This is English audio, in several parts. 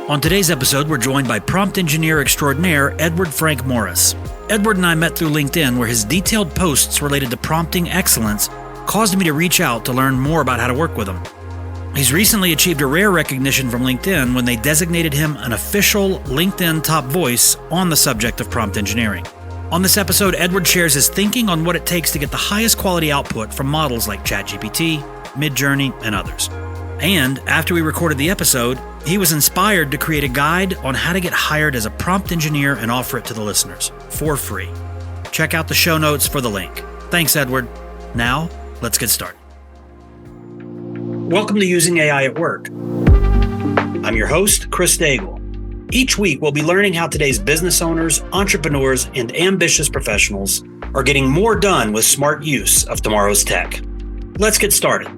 On today's episode, we're joined by prompt engineer extraordinaire Edward Frank Morris. Edward and I met through LinkedIn, where his detailed posts related to prompting excellence caused me to reach out to learn more about how to work with him. He's recently achieved a rare recognition from LinkedIn when they designated him an official LinkedIn top voice on the subject of prompt engineering. On this episode, Edward shares his thinking on what it takes to get the highest quality output from models like ChatGPT, Midjourney, and others. And after we recorded the episode, he was inspired to create a guide on how to get hired as a prompt engineer and offer it to the listeners for free. Check out the show notes for the link. Thanks, Edward. Now, let's get started. Welcome to Using AI at Work. I'm your host, Chris Daigle. Each week, we'll be learning how today's business owners, entrepreneurs, and ambitious professionals are getting more done with smart use of tomorrow's tech. Let's get started.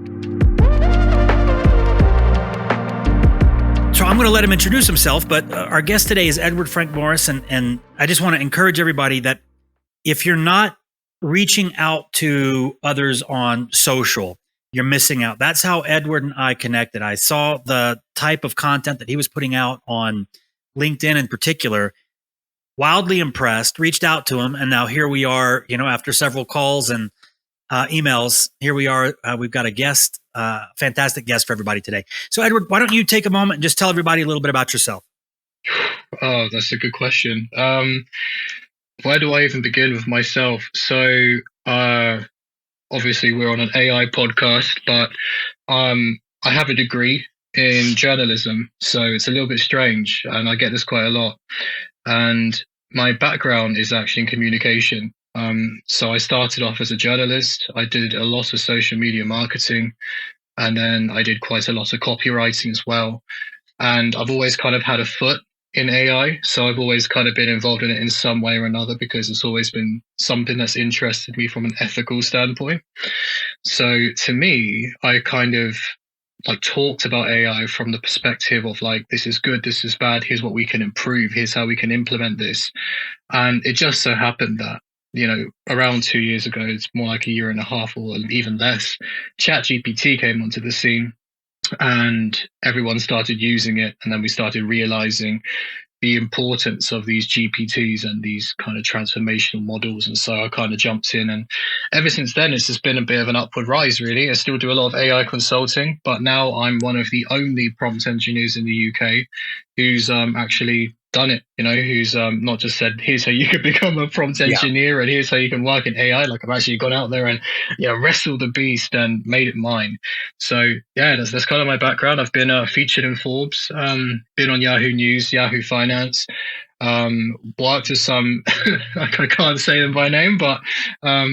So I'm going to let him introduce himself, but our guest today is Edward Frank Morris, and I just want to encourage everybody that if you're not reaching out to others on social, you're missing out. That's how Edward and I connected. I saw the type of content that he was putting out on LinkedIn in particular, wildly impressed, reached out to him, and now here we are, after several calls and emails, here we are. We've got a guest, fantastic guest for everybody today. So Edward, why don't you take a moment and just tell everybody a little bit about yourself? Oh, that's a good question. Where do I even begin with myself? So obviously we're on an AI podcast, but I have a degree in journalism, so it's a little bit strange, and I get this quite a lot. And my background is actually in communication. So I started off as a journalist. I did a lot of social media marketing, and then I did quite a lot of copywriting as well. And I've always kind of had a foot in AI. So I've always kind of been involved in it in some way or another, because it's always been something that's interested me from an ethical standpoint. So to me, I kind of talked about AI from the perspective of this is good, this is bad, here's what we can improve, here's how we can implement this. And it just so happened that around 2 years ago, it's more like a year and a half or even less, ChatGPT came onto the scene and everyone started using it. And then we started realizing the importance of these GPTs and these kind of transformational models. And so I kind of jumped in, and ever since then, it's just been a bit of an upward rise, really. I still do a lot of AI consulting, but now I'm one of the only prompt engineers in the UK who's actually done it, who's not just said, here's how you can become a prompt engineer and here's how you can work in AI. I've actually gone out there and wrestled the beast and made it mine. So that's kind of my background. I've been featured in Forbes, been on Yahoo News, Yahoo Finance, worked with some, I can't say them by name, but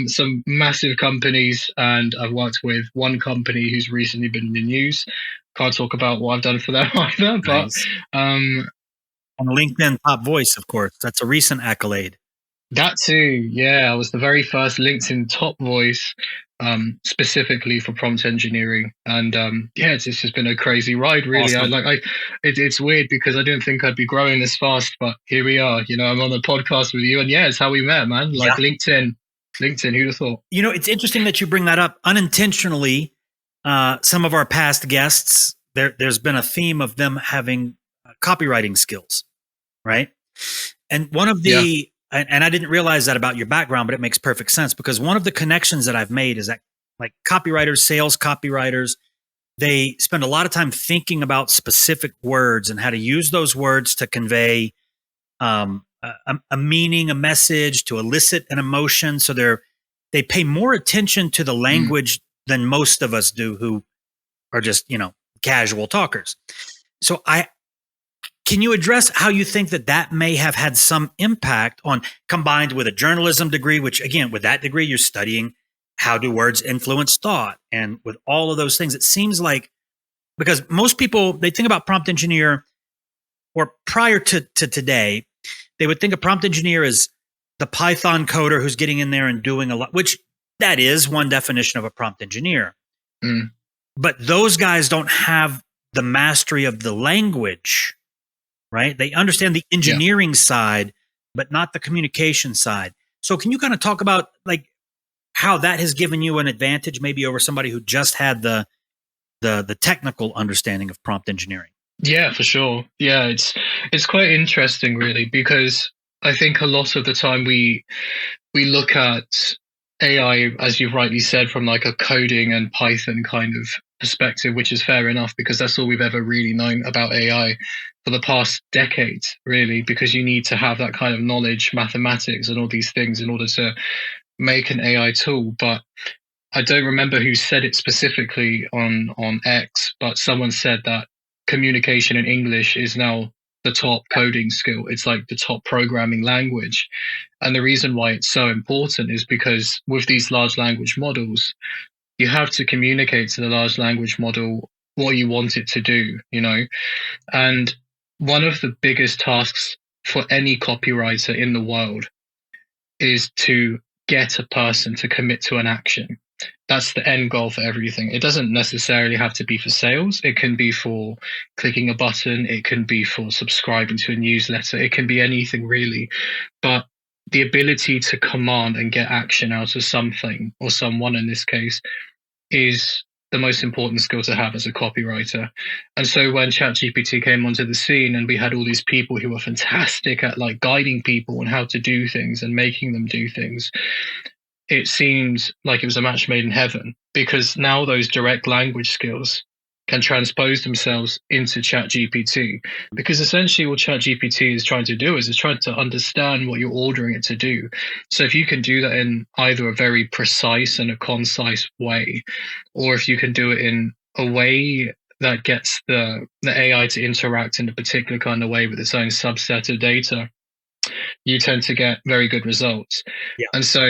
some massive companies. And I've worked with one company who's recently been in the news. Can't talk about what I've done for them either, but nice. On LinkedIn top voice, of course. That's a recent accolade. That too, yeah. I was the very first LinkedIn top voice, specifically for prompt engineering, and it's just been a crazy ride, really. Awesome. It's weird because I didn't think I'd be growing this fast, but here we are. I'm on a podcast with you, and it's how we met, man. LinkedIn, who'd have thought? It's interesting that you bring that up. Unintentionally, some of our past guests, there's been a theme of them having copywriting skills, right? And one of the, and I didn't realize that about your background, but it makes perfect sense, because one of the connections that I've made is that copywriters, sales copywriters, they spend a lot of time thinking about specific words and how to use those words to convey a meaning, a message, to elicit an emotion. So they pay more attention to the language than most of us do, who are just, casual talkers. So can you address how you think that may have had some impact on, combined with a journalism degree, which again, with that degree, you're studying how do words influence thought, and with all of those things, it seems like, because most people, they think about prompt engineer, or prior to today, they would think a prompt engineer is the Python coder who's getting in there and doing a lot, which that is one definition of a prompt engineer. But those guys don't have the mastery of the language, right? They understand the engineering side, but not the communication side. So can you kind of talk about how that has given you an advantage maybe over somebody who just had the technical understanding of prompt engineering? Yeah, for sure. Yeah, it's quite interesting really, because I think a lot of the time we look at AI, as you've rightly said, from like a coding and Python kind of perspective, which is fair enough because that's all we've ever really known about AI for the past decades, really, because you need to have that kind of knowledge, mathematics, and all these things in order to make an AI tool. But I don't remember who said it specifically on X, but someone said that communication in English is now the top coding skill. It's like the top programming language. And the reason why it's so important is because with these large language models, you have to communicate to the large language model what you want it to do, you know? And one of the biggest tasks for any copywriter in the world is to get a person to commit to an action. That's the end goal for everything. It doesn't necessarily have to be for sales. It can be for clicking a button. It can be for subscribing to a newsletter. It can be anything really. But the ability to command and get action out of something or someone in this case is the most important skill to have as a copywriter. And so when ChatGPT came onto the scene and we had all these people who were fantastic at like guiding people on how to do things and making them do things, it seemed like it was a match made in heaven, because now those direct language skills can transpose themselves into ChatGPT. Because essentially what ChatGPT is trying to do is it's trying to understand what you're ordering it to do. So if you can do that in either a very precise and a concise way, or if you can do it in a way that gets the AI to interact in a particular kind of way with its own subset of data, you tend to get very good results. Yeah. And so,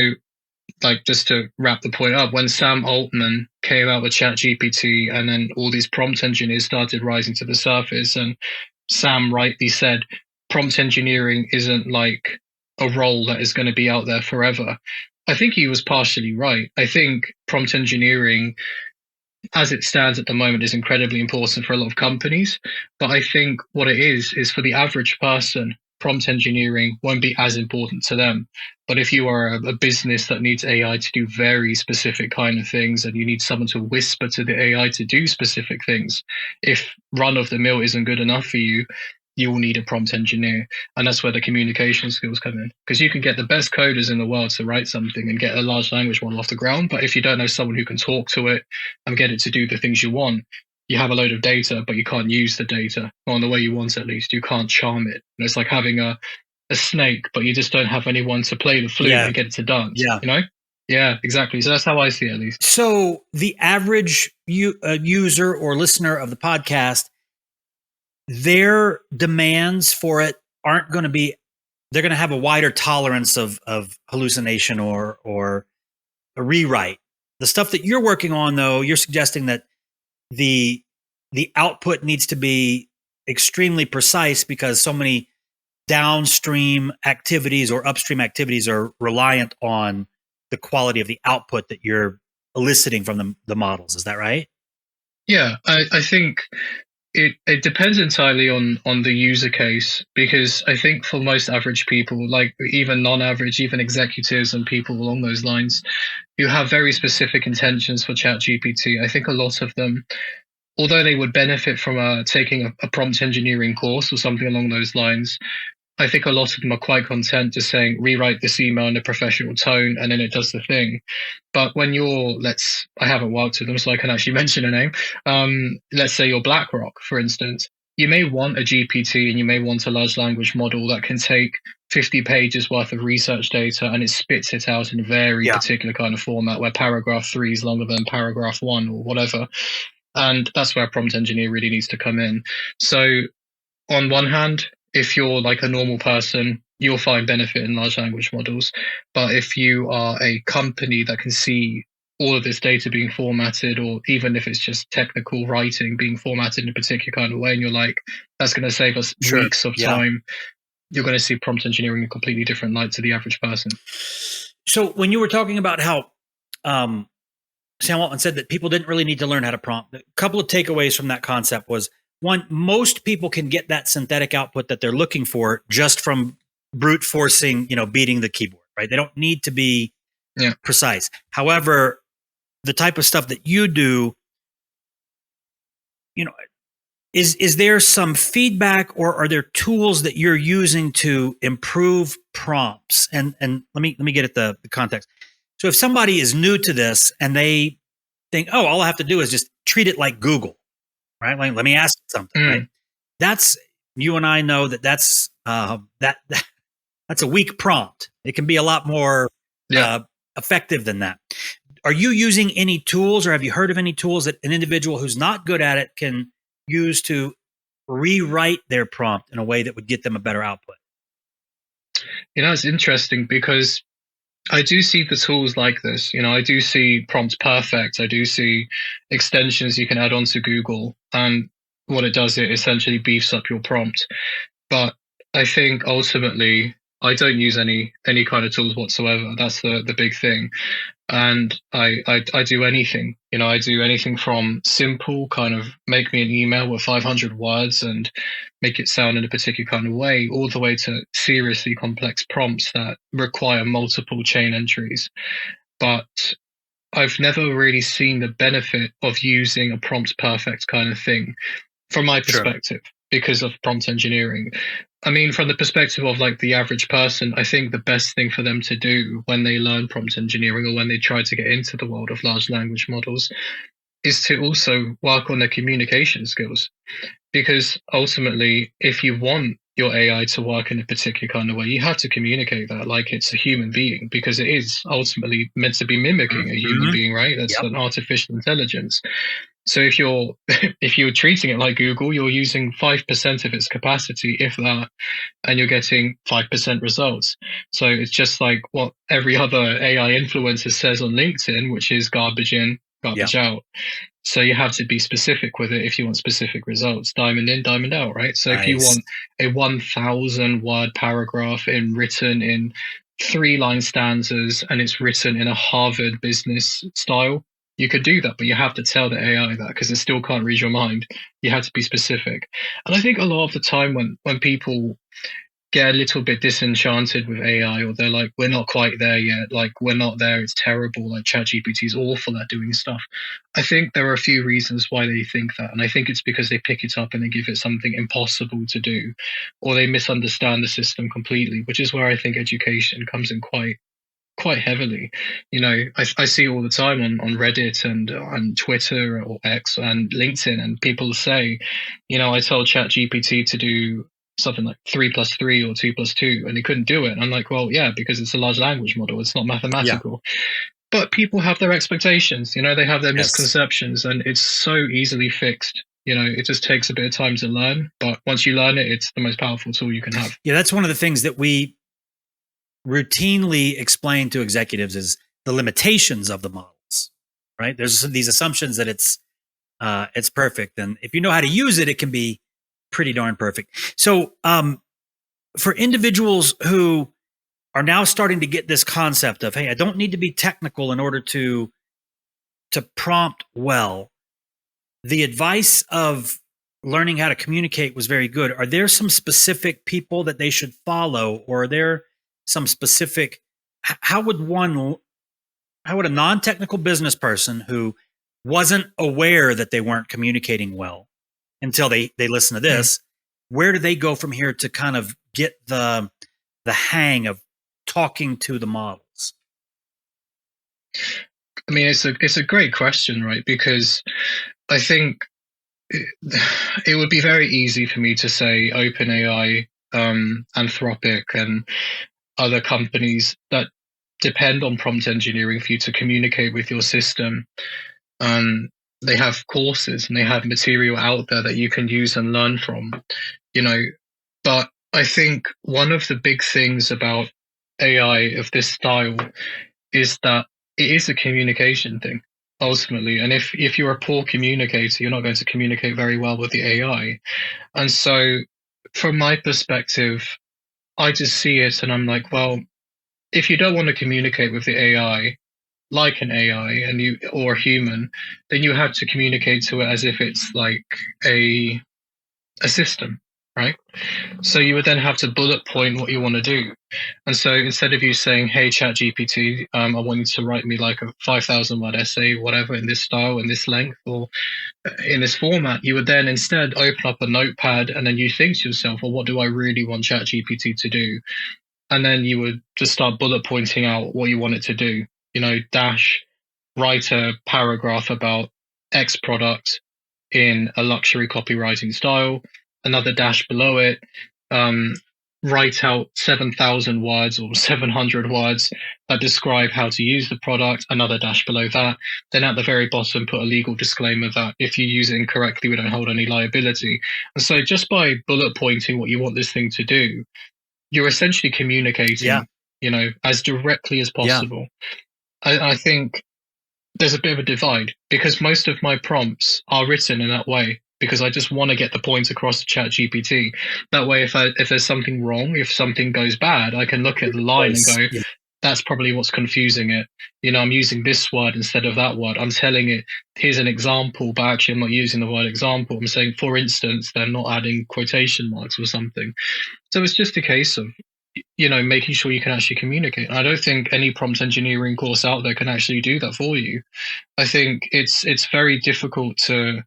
like, just to wrap the point up, when Sam Altman came out with ChatGPT and then all these prompt engineers started rising to the surface, and Sam rightly said, prompt engineering isn't like a role that is going to be out there forever. I think he was partially right. I think prompt engineering, as it stands at the moment, is incredibly important for a lot of companies. But I think what it is for the average person, prompt engineering won't be as important to them. But if you are a business that needs AI to do very specific kind of things, and you need someone to whisper to the AI to do specific things, if run of the mill isn't good enough for you, you will need a prompt engineer. And that's where the communication skills come in. Because you can get the best coders in the world to write something and get a large language model off the ground. But if you don't know someone who can talk to it and get it to do the things you want, you have a load of data, but you can't use the data, or in the way you want at least. You can't charm it. And it's like having a snake, but you just don't have anyone to play the flute Yeah. and get it to dance, Yeah. you know? Yeah, exactly. So that's how I see it, at least. So the average user or listener of the podcast, their demands for it aren't going to be, they're going to have a wider tolerance of hallucination or a rewrite. The stuff that you're working on, though, you're suggesting that the output needs to be extremely precise because so many downstream activities or upstream activities are reliant on the quality of the output that you're eliciting from the models. Is that right? Yeah, I think it depends entirely on the user case, because I think for most average people, like even non-average, even executives and people along those lines who have very specific intentions for ChatGPT, I think a lot of them, although they would benefit from taking a prompt engineering course or something along those lines, I think a lot of them are quite content just saying, rewrite this email in a professional tone, and then it does the thing. But when you're, I haven't worked with them, so I can actually mention a name. Let's say you're BlackRock, for instance. You may want a GPT and you may want a large language model that can take 50 pages worth of research data and it spits it out in a very particular kind of format where paragraph 3 is longer than paragraph 1 or whatever. And that's where a prompt engineer really needs to come in. So on one hand, if you're like a normal person, you'll find benefit in large language models. But if you are a company that can see all of this data being formatted, or even if it's just technical writing being formatted in a particular kind of way, and you're like, that's going to save us weeks of time, you're going to see prompt engineering in a completely different light to the average person. So when you were talking about how Sam Altman said that people didn't really need to learn how to prompt, a couple of takeaways from that concept was, one, most people can get that synthetic output that they're looking for just from brute forcing, beating the keyboard, right? They don't need to be precise. However, the type of stuff that you do, Is there some feedback, or are there tools that you're using to improve prompts? And let me get at the context. So if somebody is new to this and they think, oh, all I have to do is just treat it like Google, right? Like, let me ask something, right? Mm, That's, you and I know that that's a weak prompt. It can be a lot more yeah. uh, effective than that. Are you using any tools, or have you heard of any tools that an individual who's not good at it can use to rewrite their prompt in a way that would get them a better output? It's interesting because I do see the tools like this. I do see Prompt Perfect. I do see extensions you can add onto Google. And what it does, it essentially beefs up your prompt. But I think ultimately, I don't use any kind of tools whatsoever. That's the big thing. And I do anything. I do anything from simple kind of make me an email with 500 words and make it sound in a particular kind of way, all the way to seriously complex prompts that require multiple chain entries. But I've never really seen the benefit of using a prompt perfect kind of thing from my Sure. perspective because of prompt engineering. I mean, from the perspective of like the average person, I think the best thing for them to do when they learn prompt engineering or when they try to get into the world of large language models is to also work on their communication skills. Because ultimately, if you want your AI to work in a particular kind of way, you have to communicate that like it's a human being, because it is ultimately meant to be mimicking a human Mm-hmm. being, right? That's Yep. an artificial intelligence. So if you're if you're treating it like Google, you're using 5% of its capacity, if that, and you're getting 5% results. So it's just like what every other AI influencer says on LinkedIn, which is garbage in, Yep. garbage out. So you have to be specific with it if you want specific results. Diamond in, diamond out, right? So if you Nice. want a 1,000 word paragraph written in 3-line stanzas and it's written in a Harvard business style, you could do that, but you have to tell the AI that because it still can't read your mind. You have to be specific. And I think a lot of the time when people get a little bit disenchanted with AI, or they're like, we're not quite there yet, like we're not there, it's terrible, like ChatGPT is awful at doing stuff. I think there are a few reasons why they think that, and I think it's because they pick it up and they give it something impossible to do, or they misunderstand the system completely, which is where I think education comes in quite heavily. I see all the time on Reddit and on Twitter or X and LinkedIn, and people say, I told ChatGPT to do something like 3+3 or 2+2, and it couldn't do it. And I'm like, well, yeah, because it's a large language model. It's not Yeah. mathematical. But people have their expectations, they have their Yes. misconceptions, and it's so easily fixed. It just takes a bit of time to learn. But once you learn it, it's the most powerful tool you can have. Yeah, that's one of the things that we routinely explain to executives is the limitations of the models. Right? There's these assumptions that it's perfect, and if you know how to use it, it can be pretty darn perfect. So, for individuals who are now starting to get this concept of, hey, I don't need to be technical in order to prompt well, the advice of learning how to communicate was very good. Are there some specific people that they should follow, or are there some specific, how would a non-technical business person who wasn't aware that they weren't communicating well until they listen to Mm. this, where do they go from here to kind of get the hang of talking to the models? I mean, it's a great question, right? Because I think it would be very easy for me to say OpenAI, Anthropic, and other companies that depend on prompt engineering for you to communicate with your system. They have courses and they have material out there that you can use and learn from, you know. But I think one of the big things about AI of this style is that it is a communication thing ultimately. And if you're a poor communicator, you're not going to communicate very well with the AI. And so, from my perspective, I just see it and I'm like, well, if you don't want to communicate with the AI like an AI and you or a human, then you have to communicate to it as if it's like a system. right? So you would then have to bullet point what you want to do. And so instead of you saying, hey, ChatGPT, I want you to write me like a 5,000 word essay, whatever, in this style, in this length, or in this format, you would then instead open up a notepad and then you think to yourself, well, what do I really want ChatGPT to do? And then you would just start bullet pointing out what you want it to do. Dash, write a paragraph about X product in a luxury copywriting style, another dash below it, um, write out 7,000 words or 700 words that describe how to use the product, another dash below that. Then at the very bottom, put a legal disclaimer that if you use it incorrectly, we don't hold any liability. And so just by bullet pointing what you want this thing to do, you're essentially communicating, as directly as possible. I think there's a bit of a divide because most of my prompts are written in that way because I just want to get the point across to ChatGPT. That way, if there's something wrong, if something goes bad, I can look at the line and go, that's probably what's confusing it. I'm using this word instead of that word. I'm telling it, here's an example, but actually I'm not using the word example. I'm saying, for instance, they're not adding quotation marks or something. So it's just a case of, making sure you can actually communicate. I don't think any prompt engineering course out there can actually do that for you. I think it's very difficult to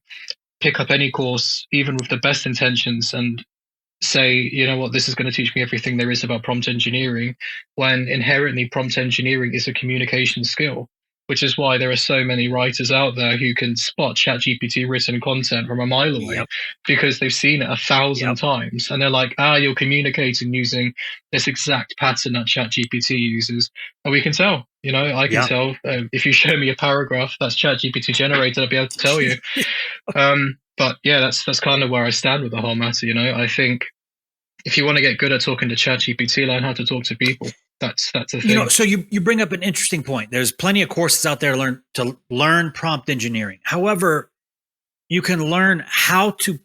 pick up any course, even with the best intentions, and say, this is going to teach me everything there is about prompt engineering, when inherently prompt engineering is a communication skill, which is why there are so many writers out there who can spot ChatGPT written content from a mile away because they've seen it 1,000 times. And they're like, you're communicating using this exact pattern that ChatGPT uses. And we can tell, I can tell. If you show me a paragraph that's ChatGPT generated, I'll be able to tell you. But yeah, that's kind of where I stand with the whole matter. I think if you want to get good at talking to ChatGPT, learn how to talk to people. That's the thing. So you bring up an interesting point. There's plenty of courses out there to learn prompt engineering. However, you can learn how to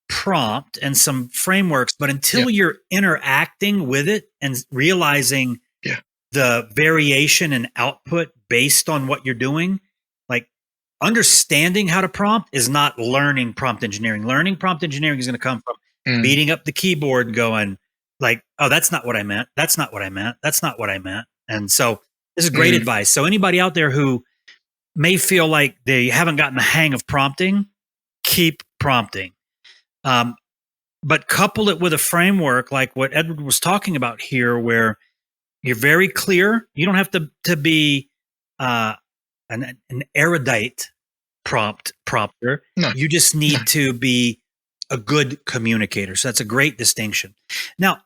prompt and some frameworks, but until you're interacting with it and realizing the variation in output based on what you're doing, like understanding how to prompt is not learning prompt engineering. Learning prompt engineering is going to come from beating up the keyboard and going like, oh, that's not what I meant. That's not what I meant. That's not what I meant. And so this is great advice. So anybody out there who may feel like they haven't gotten the hang of prompting, keep prompting. But couple it with a framework like what Edward was talking about here, where you're very clear. You don't have to be an erudite prompter. No. You just need to be a good communicator. So that's a great distinction. Now,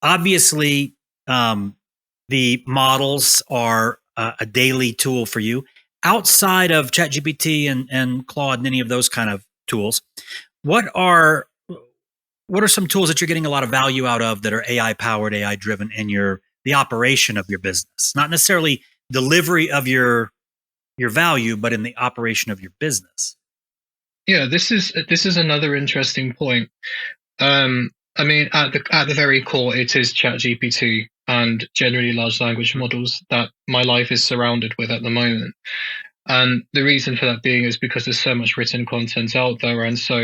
obviously, the models are a daily tool for you. Outside of ChatGPT and Claude and any of those kind of tools, what are some tools that you're getting a lot of value out of that are AI powered, AI driven in the operation of your business? Not necessarily delivery of your value, but in the operation of your business. Yeah, this is another interesting point. I mean, at the very core, it is ChatGPT and generally large language models that my life is surrounded with at the moment. And the reason for that being is because there's so much written content out there. And so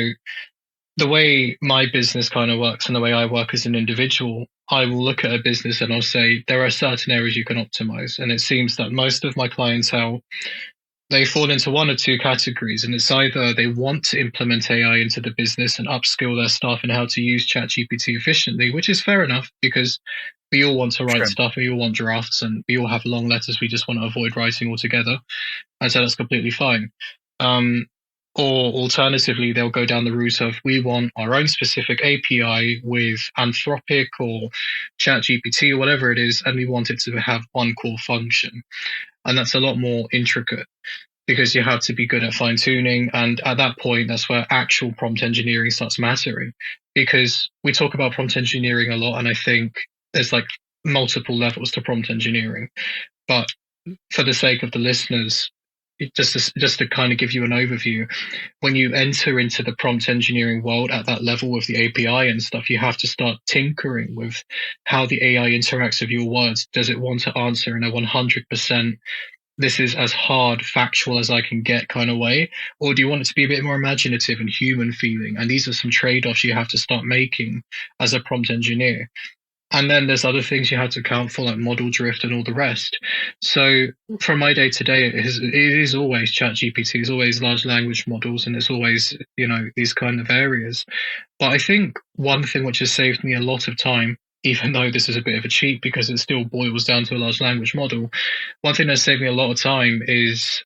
the way my business kind of works and the way I work as an individual, I will look at a business and I'll say, there are certain areas you can optimize. And it seems that most of my clientele, they fall into one or two categories. And it's either they want to implement AI into the business and upskill their staff in how to use ChatGPT efficiently, which is fair enough because we all want to write stuff, we all want drafts, and we all have long letters we just want to avoid writing altogether. And so that's completely fine. Or alternatively, they'll go down the route of we want our own specific API with Anthropic or ChatGPT or whatever it is, and we want it to have one core function. And that's a lot more intricate because you have to be good at fine tuning. And at that point, that's where actual prompt engineering starts mattering, because we talk about prompt engineering a lot. And I think there's like multiple levels to prompt engineering, but for the sake of the listeners, just to kind of give you an overview, when you enter into the prompt engineering world at that level with the API and stuff, you have to start tinkering with how the AI interacts with your words. Does it want to answer in a 100% this is as hard, factual as I can get kind of way? Or do you want it to be a bit more imaginative and human feeling? And these are some trade offs you have to start making as a prompt engineer. And then there's other things you have to account for, like model drift and all the rest. So from my day to day, it is always ChatGPT, it's always large language models, and it's always, these kind of areas. But I think one thing which has saved me a lot of time, even though this is a bit of a cheat because it still boils down to a large language model, one thing that's saved me a lot of time is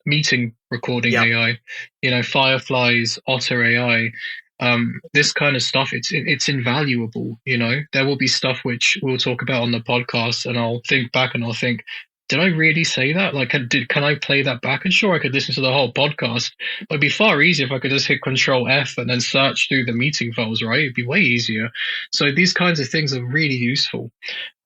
meeting recording Yeah. AI, Fireflies, Otter AI. This kind of stuff, it's invaluable. There will be stuff which we'll talk about on the podcast, and I'll think back and I'll think, did I really say that? Like, can I play that back? And sure, I could listen to the whole podcast, but it'd be far easier if I could just hit Control F and then search through the meeting files, right? It'd be way easier. So these kinds of things are really useful.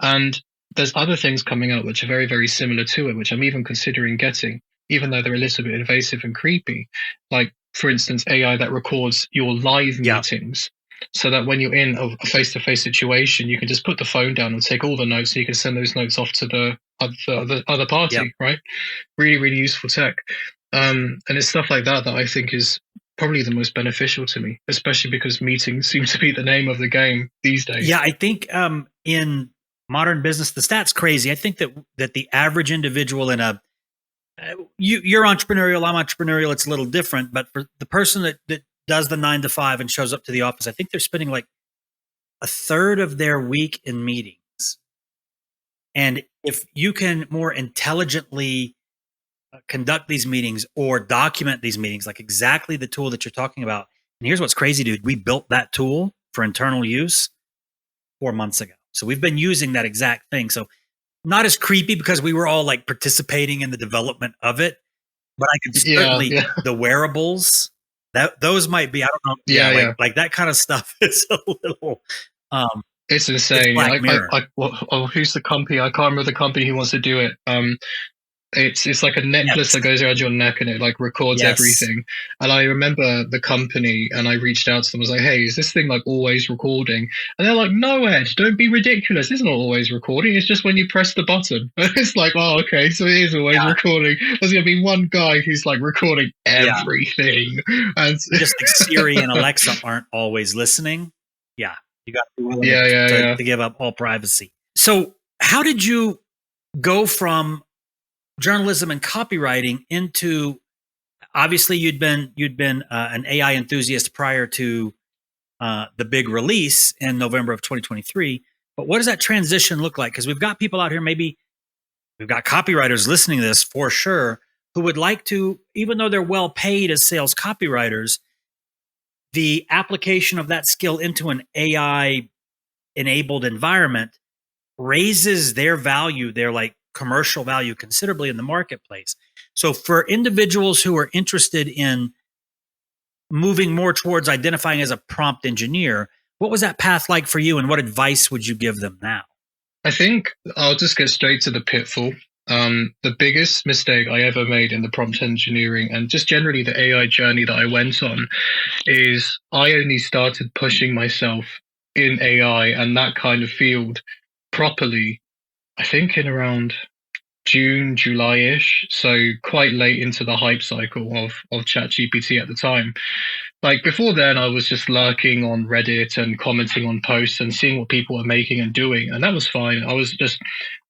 And there's other things coming out which are very, very similar to it, which I'm even considering getting, even though they're a little bit invasive and creepy. Like, for instance, AI that records your live meetings, so that when you're in a face-to-face situation, you can just put the phone down and take all the notes, so you can send those notes off to the other party, right? Really, really useful tech. And it's stuff like that I think is probably the most beneficial to me, especially because meetings seem to be the name of the game these days. Yeah, I think in modern business, the stat's crazy. I think that the average individual in a you're entrepreneurial, I'm entrepreneurial, it's a little different, but for the person that does the 9 to 5 and shows up to the office, I think they're spending like a third of their week in meetings. And if you can more intelligently conduct these meetings or document these meetings, like exactly the tool that you're talking about. And here's what's crazy, dude. We built that tool for internal use 4 months ago. So we've been using that exact thing. So not as creepy because we were all like participating in the development of it, but I could certainly the wearables that those might be, I don't know. Like that kind of stuff is a little, it's insane. Who's the company? I can't remember the company who wants to do it. It's like a necklace that goes around your neck and it like records everything. And I remember the company and I reached out to them. I was like, hey, is this thing like always recording? And they're like, no, Ed, don't be ridiculous. It's not always recording. It's just when you press the button. It's like, oh, okay, so it is always recording. There's going to be one guy who's like recording everything. And just like Siri and Alexa aren't always listening. Yeah. You got to be willing to give up all privacy. So how did you go from journalism and copywriting into, obviously you'd been an AI enthusiast prior to the big release in November of 2023, but what does that transition look like? Because we've got people out here, maybe we've got copywriters listening to this for sure, who would like to, even though they're well paid as sales copywriters, the application of that skill into an AI enabled environment raises their value, their like commercial value considerably in the marketplace. So for individuals who are interested in moving more towards identifying as a prompt engineer, what was that path like for you and what advice would you give them now? I think I'll just get straight to the pitfall. The biggest mistake I ever made in the prompt engineering and just generally the AI journey that I went on is I only started pushing myself in AI and that kind of field properly, I think in around June, July-ish, so quite late into the hype cycle of ChatGPT at the time. Like before then, I was just lurking on Reddit and commenting on posts and seeing what people were making and doing, and that was fine. I was just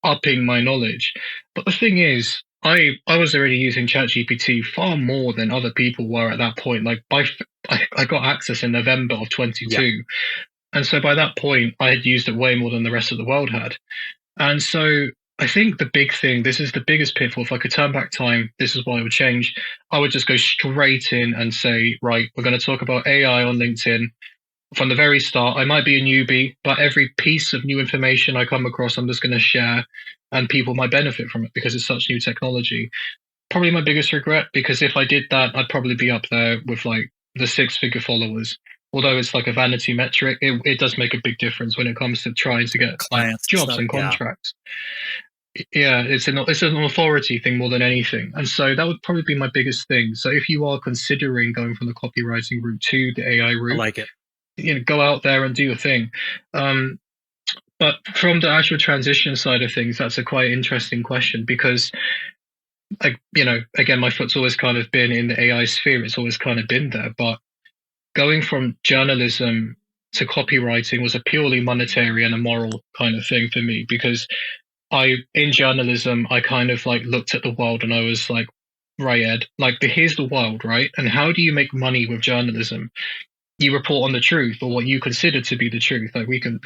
upping my knowledge. But the thing is, I was already using ChatGPT far more than other people were at that point. Like I got access in November of 22. And so by that point, I had used it way more than the rest of the world had. And so I think the big thing, this is the biggest pitfall. If I could turn back time, this is what I would change. I would just go straight in and say, right, we're going to talk about AI on LinkedIn from the very start. I might be a newbie, but every piece of new information I come across, I'm just going to share and people might benefit from it because it's such new technology. Probably my biggest regret, because if I did that, I'd probably be up there with like the 6-figure followers. Although it's like a vanity metric, it does make a big difference when it comes to trying to get clients, jobs and contracts. Yeah, it's an authority thing more than anything. And so that would probably be my biggest thing. So if you are considering going from the copywriting route to the AI route, I like it. Go out there and do your thing. But from the actual transition side of things, that's a quite interesting question because, again, my foot's always kind of been in the AI sphere. It's always kind of been there. But going from journalism to copywriting was a purely monetary and a moral kind of thing for me because in journalism, I kind of like looked at the world and I was like, right, Ed, like here's the world, right? And how do you make money with journalism? You report on the truth or what you consider to be the truth. Like we can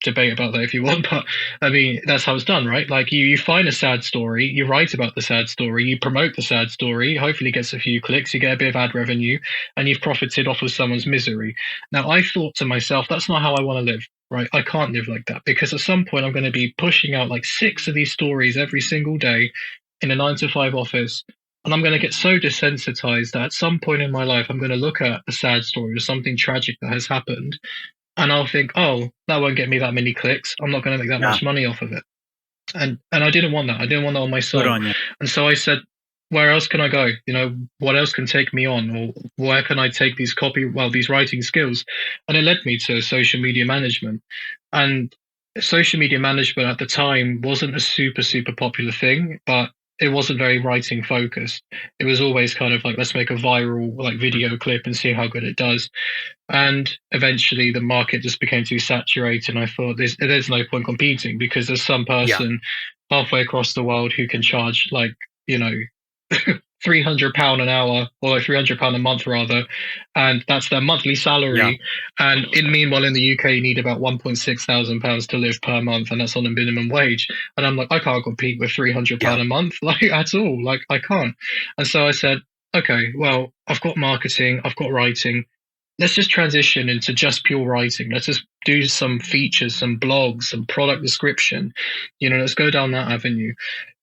debate about that if you want, but I mean that's how it's done, right? Like you find a sad story, you write about the sad story, you promote the sad story, hopefully gets a few clicks, you get a bit of ad revenue, and you've profited off of someone's misery. Now I thought to myself, that's not how I want to live. Right, I can't live like that because at some point I'm going to be pushing out like 6 of these stories every single day in a 9 to 5 office, and I'm going to get so desensitized that at some point in my life, I'm going to look at a sad story or something tragic that has happened. And I'll think, oh, that won't get me that many clicks. I'm not going to make that much money off of it. And I didn't want that. I didn't want that on my soul. Good on you. And so I said, where else can I go? What else can take me on? Or where can I take these writing skills? And it led me to social media management. And social media management at the time wasn't a super, super popular thing, but it wasn't very writing focused. It was always kind of like, let's make a viral like video clip and see how good it does. And eventually the market just became too saturated. And I thought there's no point competing because there's some person halfway across the world who can charge like, £300 an hour or like £300 a month rather, and that's their monthly salary. And meanwhile in the UK you need about £1,600 to live per month, and that's on a minimum wage. And I'm like, I can't compete with £300 a month like at all. Like I can't. And so I said, okay, well, I've got marketing, I've got writing. Let's just transition into just pure writing. Let's just do some features, some blogs, some product description. Let's go down that avenue.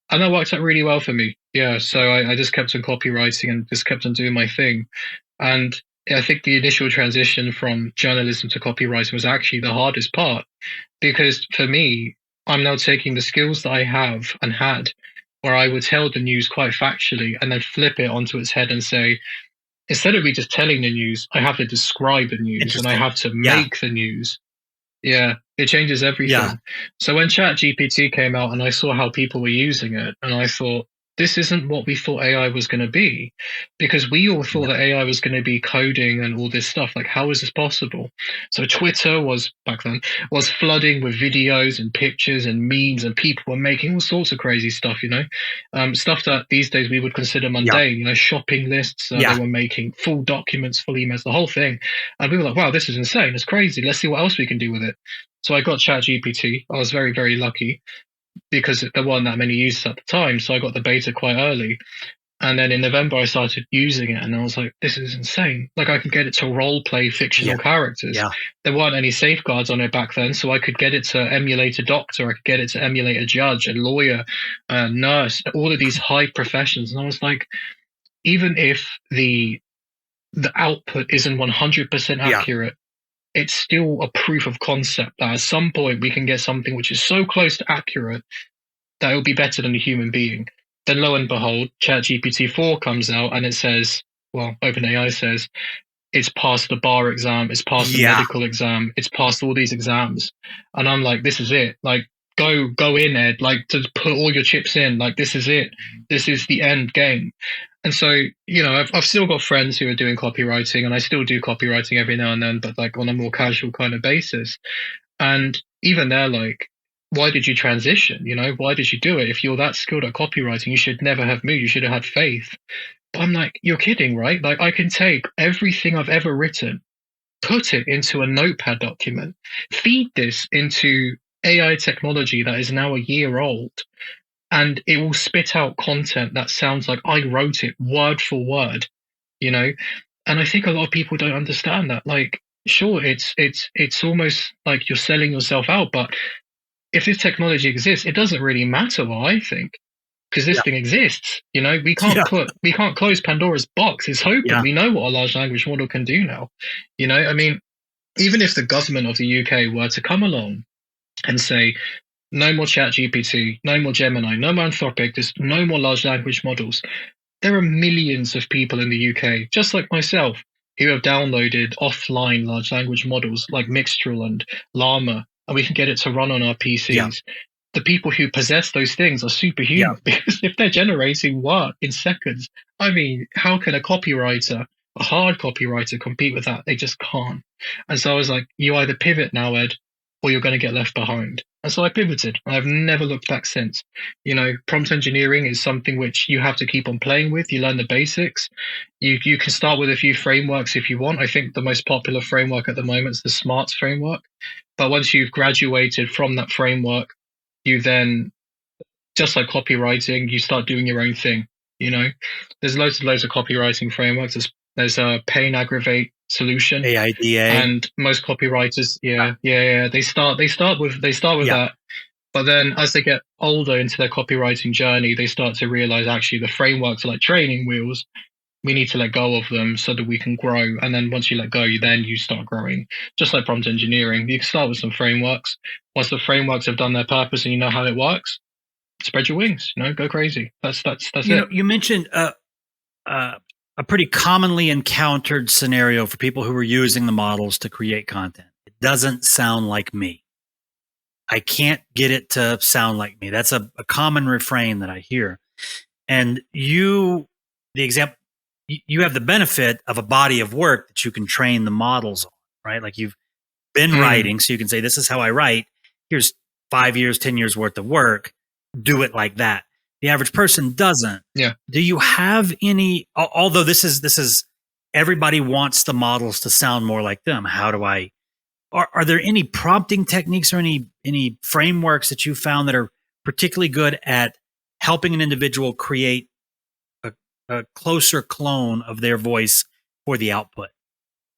And that worked out really well for me. Yeah, so I just kept on copywriting and just kept on doing my thing. And I think the initial transition from journalism to copywriting was actually the hardest part because for me, I'm now taking the skills that I have and had, where I would tell the news quite factually and then flip it onto its head and say, instead of me just telling the news, I have to describe the news and I have to make the news. Yeah, it changes everything. Yeah. So when ChatGPT came out and I saw how people were using it, and I thought, this isn't what we thought AI was going to be, because we all thought that AI was going to be coding and all this stuff. Like, how is this possible? So Twitter back then was flooding with videos and pictures and memes, and people were making all sorts of crazy stuff, stuff that these days we would consider mundane, shopping lists. They were making full documents, full emails, the whole thing. And we were like, wow, this is insane. It's crazy. Let's see what else we can do with it. So I got ChatGPT. I was very, very lucky because there weren't that many users at the time. So I got the beta quite early. And then in November, I started using it and I was like, this is insane. Like I could get it to role play fictional characters. There weren't any safeguards on it back then. So I could get it to emulate a doctor. I could get it to emulate a judge, a lawyer, a nurse, all of these high professions. And I was like, even if the output isn't 100% accurate, it's still a proof of concept that at some point we can get something which is so close to accurate that it will be better than a human being. Then lo and behold, ChatGPT 4 comes out and it says, well, OpenAI says, it's passed the bar exam, it's passed the medical exam, it's passed all these exams. And I'm like, this is it. Like, go in, Ed, like to put all your chips in, like this is it. This is the end game. And so, I've still got friends who are doing copywriting, and I still do copywriting every now and then, but like on a more casual kind of basis. And even they're like, why did you transition? Why did you do it? If you're that skilled at copywriting, you should never have moved. You should have had faith. But I'm like, you're kidding, right? Like I can take everything I've ever written, put it into a notepad document, feed this into AI technology that is now a year old, and it will spit out content that sounds like I wrote it word for word, And I think a lot of people don't understand that. Like, sure, it's almost like you're selling yourself out, but if this technology exists, it doesn't really matter what I think, because this thing exists. We can't close Pandora's box. It's open. We know what a large language model can do now. I mean, even if the government of the UK were to come along and say, no more ChatGPT, no more Gemini, no more Anthropic, there's no more large language models. There are millions of people in the UK, just like myself, who have downloaded offline large language models like Mixtral and Llama and we can get it to run on our Yeah. PCs. The people who possess those things are Yeah. superhuman because if they're generating work in seconds, I mean, how can a copywriter, a hard copywriter, compete with that? They just can't. And so I was like, you either pivot now, Ed, or you're going to get left behind. And so I pivoted. I've never looked back since. You know, prompt engineering is something which you have to keep on playing with. You learn the basics. You can start with a few frameworks if you want. I think the most popular framework at the moment is the SMARTS framework. But once you've graduated from that framework, you then, just like copywriting, you start doing your own thing. You know, there's loads of copywriting frameworks. There's a pain aggravate solution, AIDA. and most copywriters, they start with Yeah. that. But then as they get older into their copywriting journey, they start to realize actually the frameworks are like training wheels. We need to let go of them so that we can grow. And then once you let go, you start growing. Just like prompt engineering, you can start with some frameworks. Once the frameworks have done their purpose and you know how it works, spread your wings. You know, go crazy. That's You it. know, you mentioned a pretty commonly encountered scenario for people who are using the models to create content. It doesn't sound like me. I can't get it to sound like me. That's a common refrain that I hear. And you, the example, you have the benefit of a body of work that you can train the models on, right? Like you've been writing, so you can say, this is how I write. Here's 5 years, 10 years worth of work. Do it like that. The average person doesn't. Yeah. Do you have any, although this is everybody wants the models to sound more like them. How do I, are there any prompting techniques or any frameworks that you found that are particularly good at helping an individual create a closer clone of their voice for the output?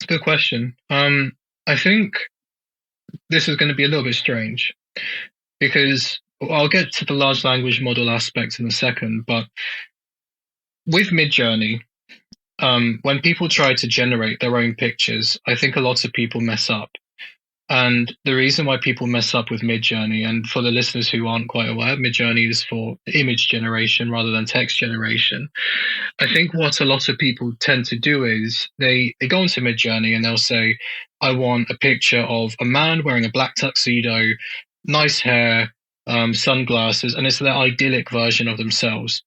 Good question. I think this is going to be a little bit strange because I'll get to the large language model aspects in a second, but with Midjourney, when people try to generate their own pictures, I think a lot of people mess up. And the reason why people mess up with Midjourney, and for the listeners who aren't quite aware, Midjourney is for image generation rather than text generation. I think what a lot of people tend to do is they go into Midjourney and they'll say, I want a picture of a man wearing a black tuxedo, nice hair, sunglasses, and it's their idyllic version of themselves.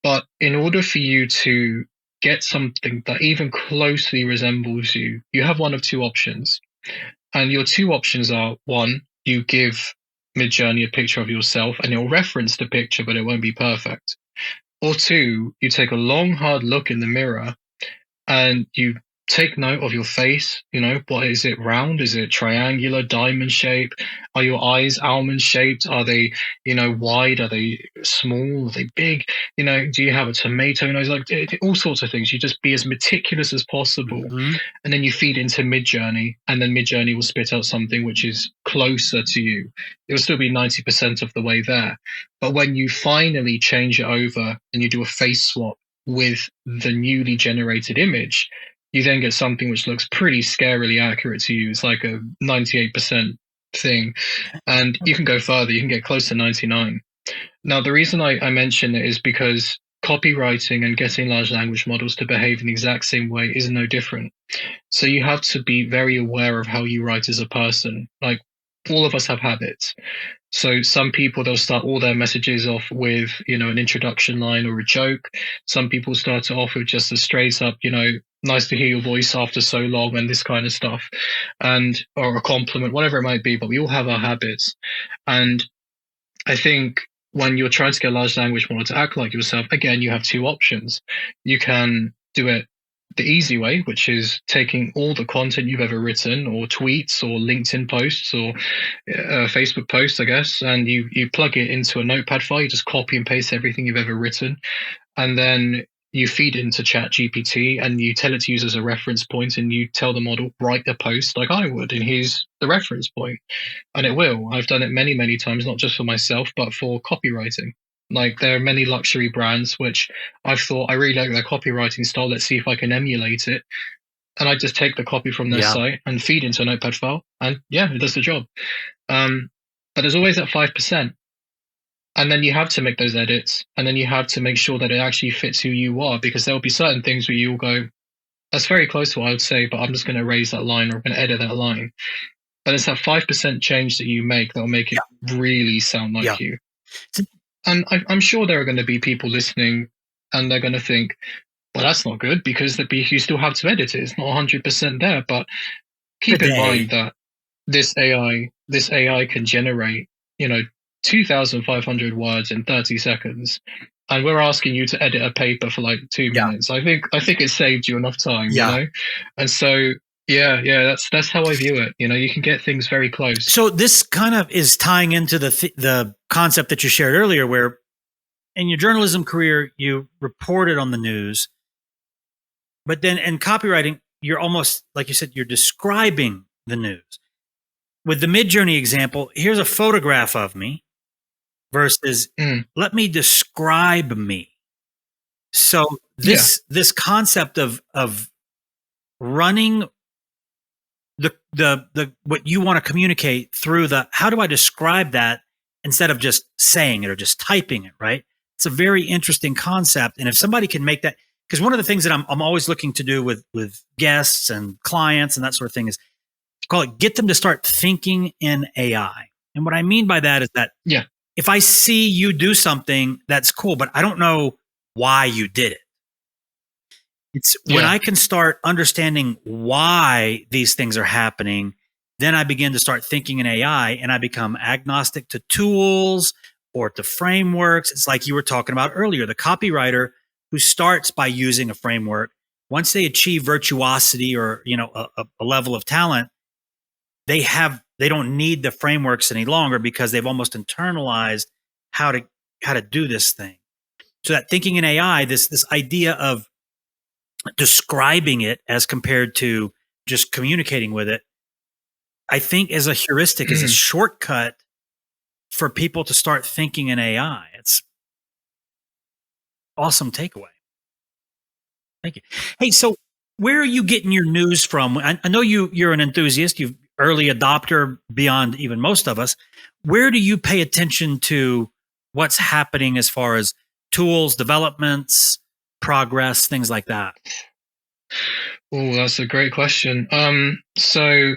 But in order for you to get something that even closely resembles you, you have one of two options. And your two options are, one, you give Midjourney a picture of yourself and it'll reference the picture, but it won't be perfect. Or two, you take a long, hard look in the mirror and you take note of your face. You know, what is it, round? Is it triangular, diamond shape? Are your eyes almond shaped? Are they, wide? Are they small? Are they big? Do you have a tomato nose? Like all sorts of things. You just be as meticulous as possible. Mm-hmm. And then you feed into Midjourney, and then Midjourney will spit out something which is closer to you. It'll still be 90% of the way there. But when you finally change it over and you do a face swap with the newly generated image, you then get something which looks pretty scarily accurate to you. It's like a 98% thing. And you can go further, you can get close to 99. Now, the reason I mention it is because copywriting and getting large language models to behave in the exact same way is no different. So you have to be very aware of how you write as a person. Like, all of us have habits. So some people, they'll start all their messages off with, an introduction line or a joke. Some people start it off with just a straight up, nice to hear your voice after so long and this kind of stuff, or a compliment, whatever it might be. But we all have our habits. And I think when you're trying to get a large language model to act like yourself, again, you have two options. You can do it the easy way, which is taking all the content you've ever written, or tweets, or LinkedIn posts, or Facebook posts, I guess, and you plug it into a notepad file. You just copy and paste everything you've ever written, and then you feed it into ChatGPT and you tell it to use as a reference point, and you tell the model, write a post like I would, and here's the reference point. And it will. I've done it many, many times, not just for myself, but for copywriting. Like, there are many luxury brands which I've thought, I really like their copywriting style. Let's see if I can emulate it. And I just take the copy from their site and feed into a notepad file. And yeah, it does the job. But there's always that 5%. And then you have to make those edits. And then you have to make sure that it actually fits who you are, because there will be certain things where you'll go, that's very close to what I would say, but I'm just going to erase that line, or I'm going to edit that line. And it's that 5% change that you make that will make it really sound like you. And I'm sure there are going to be people listening and they're going to think, well, that's not good because you still have to edit it. It's not 100% there. But keep in mind that this AI can generate, 2,500 words in 30 seconds. And we're asking you to edit a paper for like 2 minutes. I think it saved you enough time, And so that's how I view it. You can get things very close. So this kind of is tying into the concept that you shared earlier, where in your journalism career you reported on the news, but then in copywriting you're almost, like you said, you're describing the news. With the Midjourney example, here's a photograph of me versus let me describe me. So this concept of running the what you want to communicate through how do I describe that instead of just saying it or just typing it, right? It's a very interesting concept. And if somebody can make that, because one of the things that I'm always looking to do with guests and clients and that sort of thing is get them to start thinking in AI. And what I mean by that is that if I see you do something that's cool, but I don't know why you did it. It's when I can start understanding why these things are happening, then I begin to start thinking in AI and I become agnostic to tools or to frameworks. It's like you were talking about earlier, the copywriter who starts by using a framework. Once they achieve virtuosity or, a level of talent, they don't need the frameworks any longer because they've almost internalized how to do this thing. So that thinking in AI, this idea of describing it as compared to just communicating with it, I think is a heuristic, is a shortcut for people to start thinking in AI. It's awesome takeaway. Thank you. Hey, so where are you getting your news from? I know you're an enthusiast, you're early adopter beyond even most of us. Where do you pay attention to what's happening as far as tools, developments, progress, things like that? Oh, that's a great question. So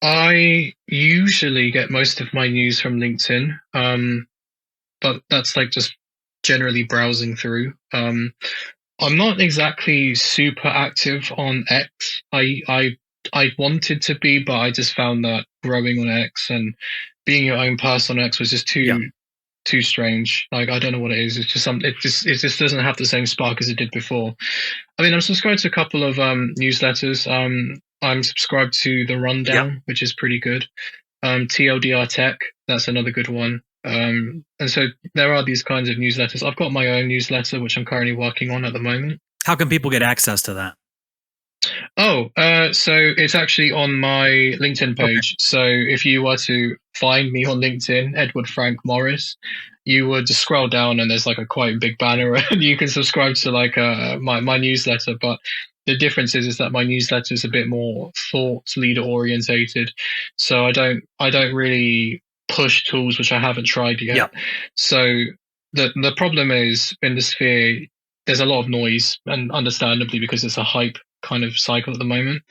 I usually get most of my news from LinkedIn, but that's like just generally browsing through. I'm not exactly super active on X. I wanted to be, but I just found that growing on X and being your own person on X was just too strange. Like, I don't know what it is. It's just it just doesn't have the same spark as it did before. I mean, I'm subscribed to a couple of newsletters. I'm subscribed to The Rundown, which is pretty good. TLDR Tech, that's another good one. And so there are these kinds of newsletters. I've got my own newsletter, which I'm currently working on at the moment. How can people get access to that? So it's actually on my LinkedIn page. Okay. So if you were to find me on LinkedIn, Edward Frank Morris, you would just scroll down and there's like a quite big banner and you can subscribe to like my newsletter. But the difference is that my newsletter is a bit more thought leader orientated. So I don't really push tools which I haven't tried yet. Yep. So the problem is in the sphere, there's a lot of noise, and understandably because it's a hype kind of cycle at the moment.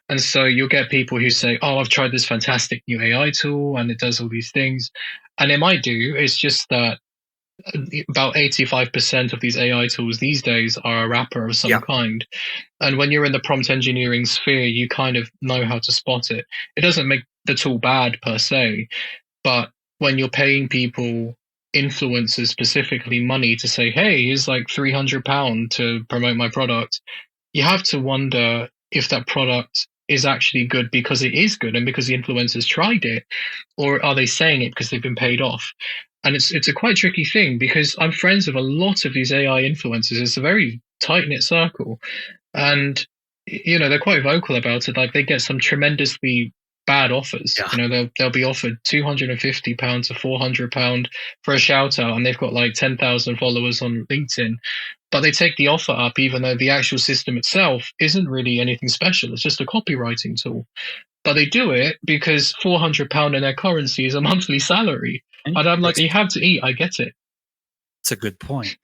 And so you'll get people who say, oh, I've tried this fantastic new AI tool and it does all these things. And it might do. It's just that about 85% of these AI tools these days are a wrapper of some kind. And when you're in the prompt engineering sphere, you kind of know how to spot it. It doesn't make the tool bad per se, but when you're paying people, influencers specifically, money to say, hey, here's like £300 to promote my product, you have to wonder if that product is actually good because it is good and because the influencers tried it, or are they saying it because they've been paid off? And it's a quite tricky thing because I'm friends with a lot of these AI influencers. It's a very tight-knit circle. And, they're quite vocal about it. Like they get some tremendously bad offers. They'll be offered £250 to £400 for a shout out, and they've got like 10,000 followers on LinkedIn. But they take the offer up even though the actual system itself isn't really anything special. It's just a copywriting tool. But they do it because £400 in their currency is a monthly salary. And I'm like, you have to eat. I get it. It's a good point.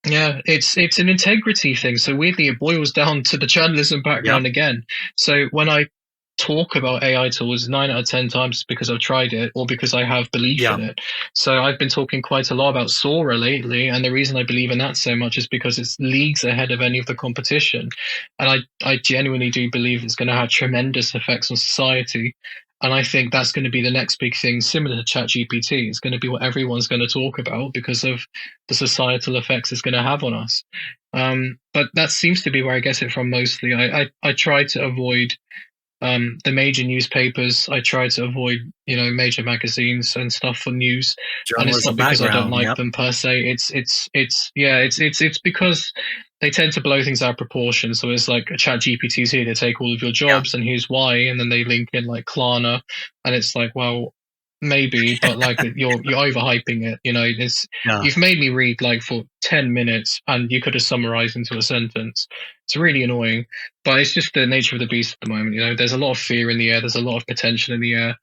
Yeah, it's an integrity thing. So weirdly, it boils down to the journalism background again. So when I talk about AI tools, 9 out of 10 times because I've tried it or because I have belief Yeah. in it. So I've been talking quite a lot about Sora lately, and the reason I believe in that so much is because it's leagues ahead of any of the competition, and I genuinely do believe it's going to have tremendous effects on society. And I think that's going to be the next big thing, similar to ChatGPT. It's going to be what everyone's going to talk about because of the societal effects it's going to have on us. But that seems to be where I get it from mostly. I try to avoid the major newspapers. I try to avoid, major magazines and stuff for news. And it's Journalism not because I don't background. like Yep. them per se. It's because they tend to blow things out of proportion. So it's like a chat GPT's here to take all of your Yeah. jobs and here's why. And then they link in like Klarna. And it's like, well, maybe, but like you're overhyping it. Yeah. You've made me read like for 10 minutes and you could have summarized into a sentence. It's really annoying, but it's just the nature of the beast at the moment. There's a lot of fear in the air. There's a lot of potential in the air.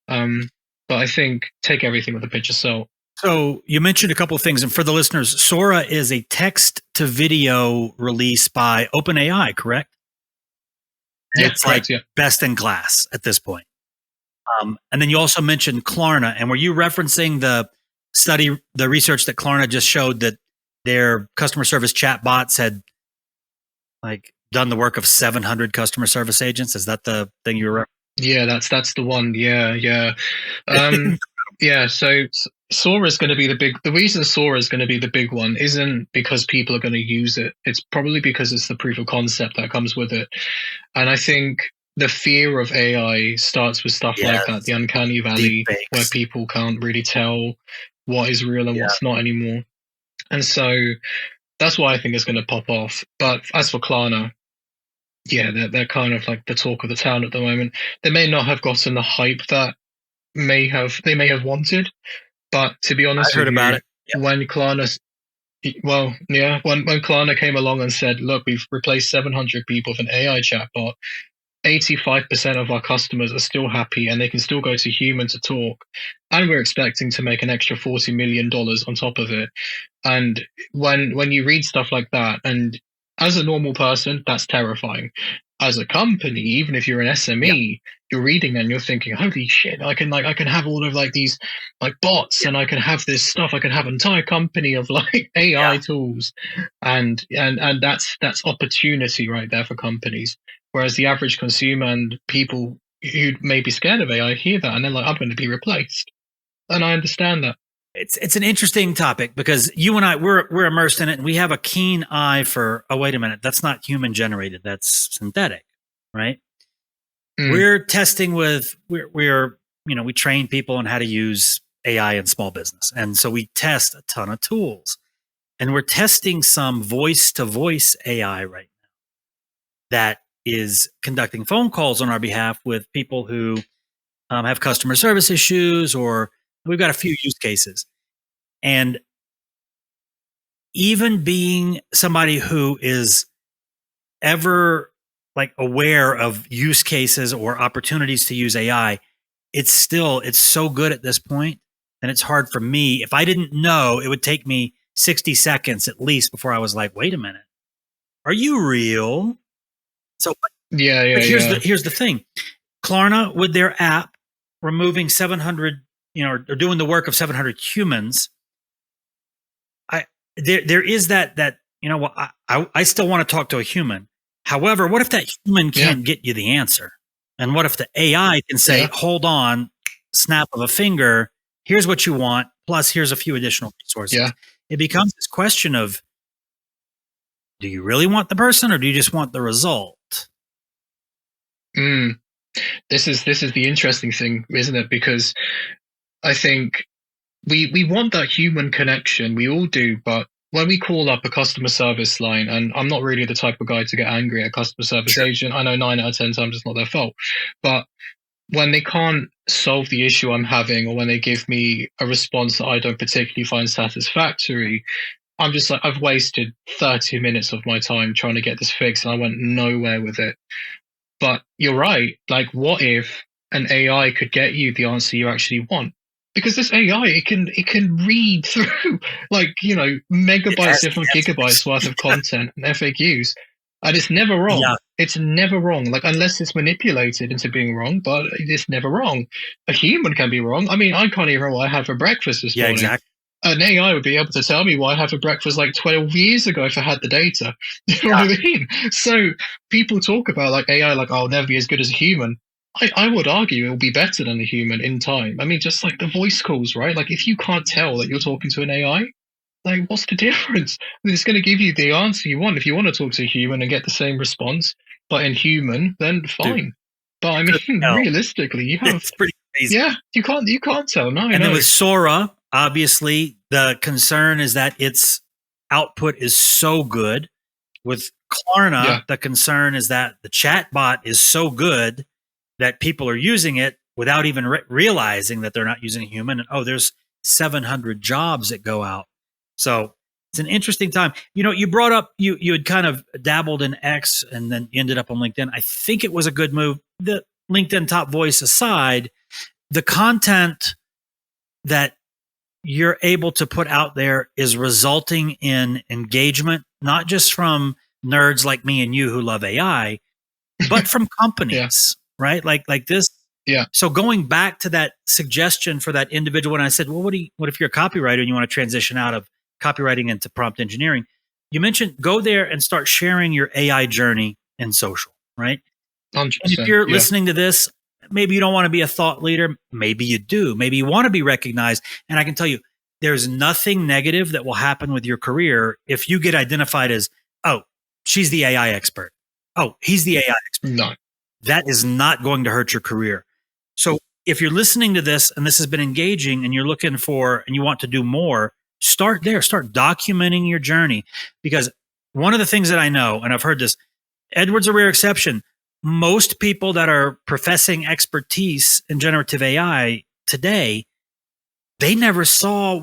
But I think take everything with a pinch of salt. So you mentioned a couple of things, and for the listeners, Sora is a text to video release by OpenAI, correct? And Yeah, it's correct. like Yeah. best in class at this point. And then you also mentioned Klarna, and were you referencing the research that Klarna just showed that their customer service chat bots had like done the work of 700 customer service agents? Is that the thing you were? Yeah, that's the one. Yeah. Yeah. So Sora is going to be the reason Sora is going to be the big one isn't because people are going to use it. It's probably because it's the proof of concept that comes with it. And I think the fear of AI starts with stuff like that, the uncanny valley, where Deepfakes. people can't really tell what is real and Yeah. what's not anymore. And so that's why I think it's going to pop off. But as for Klarna, yeah, they're kind of like the talk of the town at the moment. They may not have gotten the hype that they may have wanted, but to be honest I heard with about you, it. Yep. when Klarna, well, yeah, when Klarna came along and said, "Look, we've replaced 700 people with an AI chatbot," 85% of our customers are still happy and they can still go to human to talk, and we're expecting to make an extra $40 million on top of it. And when you read stuff like that, and as a normal person, that's terrifying. As a company, even if you're an SME, you're reading and you're thinking, "Holy shit! I can have all of like these like bots, and I can have this stuff. I can have an entire company of like AI tools," and that's opportunity right there for companies. Whereas the average consumer and people who may be scared of AI hear that and they're like, "I'm going to be replaced," and I understand that. It's an interesting topic because you and I we're immersed in it, and we have a keen eye for. Oh, wait a minute, that's not human generated. That's synthetic, right? We're testing with we're we train people on how to use AI in small business, and so we test a ton of tools, and we're testing some voice to voice AI right now that is conducting phone calls on our behalf with people who have customer service issues, or we've got a few use cases. And even being somebody who is ever like aware of use cases or opportunities to use AI, it's so good at this point, and it's hard for me. If I didn't know, it would take me 60 seconds at least before I was like, wait a minute, are you real? So but here's the thing. Klarna, with their app, removing 700, or doing the work of 700 humans, there is that I still want to talk to a human. However, what if that human can't get you the answer? And what if the AI can say, hold on, snap of a finger, here's what you want, plus here's a few additional resources. Yeah. It becomes this question of, do you really want the person or do you just want the result? This is the interesting thing, isn't it? Because I think we want that human connection. We all do, but when we call up a customer service line, and I'm not really the type of guy to get angry at a customer service agent. I know 9 out of 10 times it's not their fault, but when they can't solve the issue I'm having, or when they give me a response that I don't particularly find satisfactory, I'm just like, I've wasted 30 minutes of my time trying to get this fixed and I went nowhere with it. But you're right. Like, what if an AI could get you the answer you actually want? Because this AI, it can read through like megabytes, if not gigabytes worth of content and FAQs, and it's never wrong. Yeah. It's never wrong, like unless it's manipulated into being wrong, but it's never wrong. A human can be wrong. I mean, I can't even remember what I had for breakfast this Yeah, morning. exactly. An AI would be able to tell me what I had for breakfast like 12 years ago if I had the data. You know Yeah, what I mean? So people talk about like AI, like, oh, I'll never be as good as a human. I would argue it will be better than a human in time. I mean, just like the voice calls, right? Like if you can't tell that you're talking to an AI, like what's the difference? It's going to give you the answer you want. If you want to talk to a human and get the same response, but in human, then dude, fine. But you I couldn't mean, tell. realistically, you have, It's pretty crazy. yeah, you can't tell. No, And then no, with Sora, obviously, the concern is that its output is so good. With yeah, Klarna, the concern is that the chat bot is so good that people are using it without even realizing that they're not using a human. And oh, there's 700 jobs that go out. So it's an interesting time. You know, you brought up you had kind of dabbled in X and then ended up on LinkedIn. I think it was a good move. The LinkedIn top voice aside, the content that you're able to put out there is resulting in engagement, not just from nerds like me and you who love AI, but from yeah, companies, right? Like this. yeah. So going back to that suggestion for that individual, when I said, well, what if you're a copywriter and you want to transition out of copywriting into prompt engineering? You mentioned go there and start sharing your AI journey in social, right? And if 100%. you're Yeah, listening to this, maybe you don't want to be a thought leader. Maybe you do. Maybe you want to be recognized. And I can tell you, there's nothing negative that will happen with your career if you get identified as, oh, she's the AI expert. Oh, he's the AI expert. no, That is not going to hurt your career. So if you're listening to this and this has been engaging and you're looking for and you want to do more, start there. Start documenting your journey. Because one of the things that I know, and I've heard this, Edward's a rare exception. Most people that are professing expertise in generative AI today, they never saw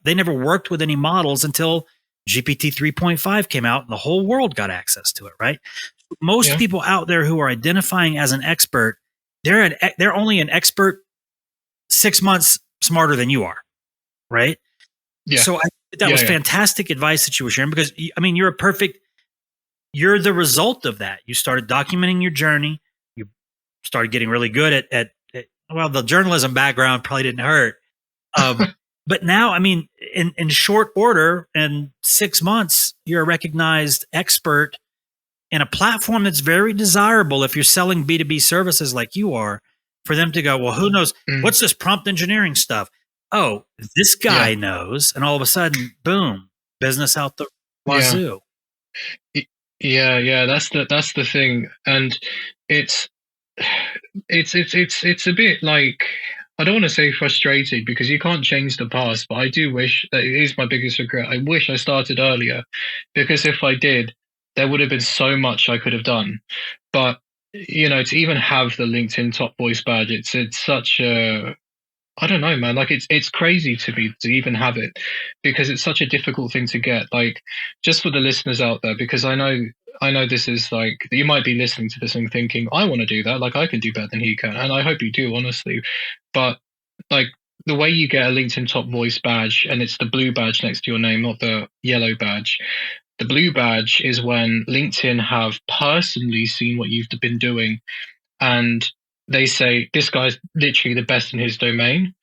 they never worked with any models until GPT 3.5 came out and the whole world got access to it, right? Most yeah, people out there who are identifying as an expert, they're only an expert 6 months smarter than you are, right? yeah, So that yeah, was yeah, fantastic advice that you were sharing because I mean you're the result of that. You started documenting your journey. You started getting really good at well, the journalism background probably didn't hurt. Um, but now, I mean, in short order, in 6 months, you're a recognized expert in a platform that's very desirable if you're selling B2B services like you are, for them to go, well, who knows? mm, What's this prompt engineering stuff? Oh, this yeah, guy knows. And all of a sudden, boom, business out the yeah, wazoo. Y- yeah, yeah. That's the thing, and it's it's a bit like, I don't want to say frustrating because you can't change the past, but I do wish that it is my biggest regret. I wish I started earlier, because if I did, there would have been so much I could have done. But to even have the LinkedIn Top Voice badge, it's such a, I don't know, man. Like it's crazy to me to even have it, because it's such a difficult thing to get. Like, just for the listeners out there, because I know this is like, you might be listening to this and thinking, I want to do that. Like I can do better than he can, and I hope you do, honestly. But like, the way you get a LinkedIn Top Voice badge, and it's the blue badge next to your name, not the yellow badge. The blue badge is when LinkedIn have personally seen what you've been doing, and they say this guy's literally the best in his domain.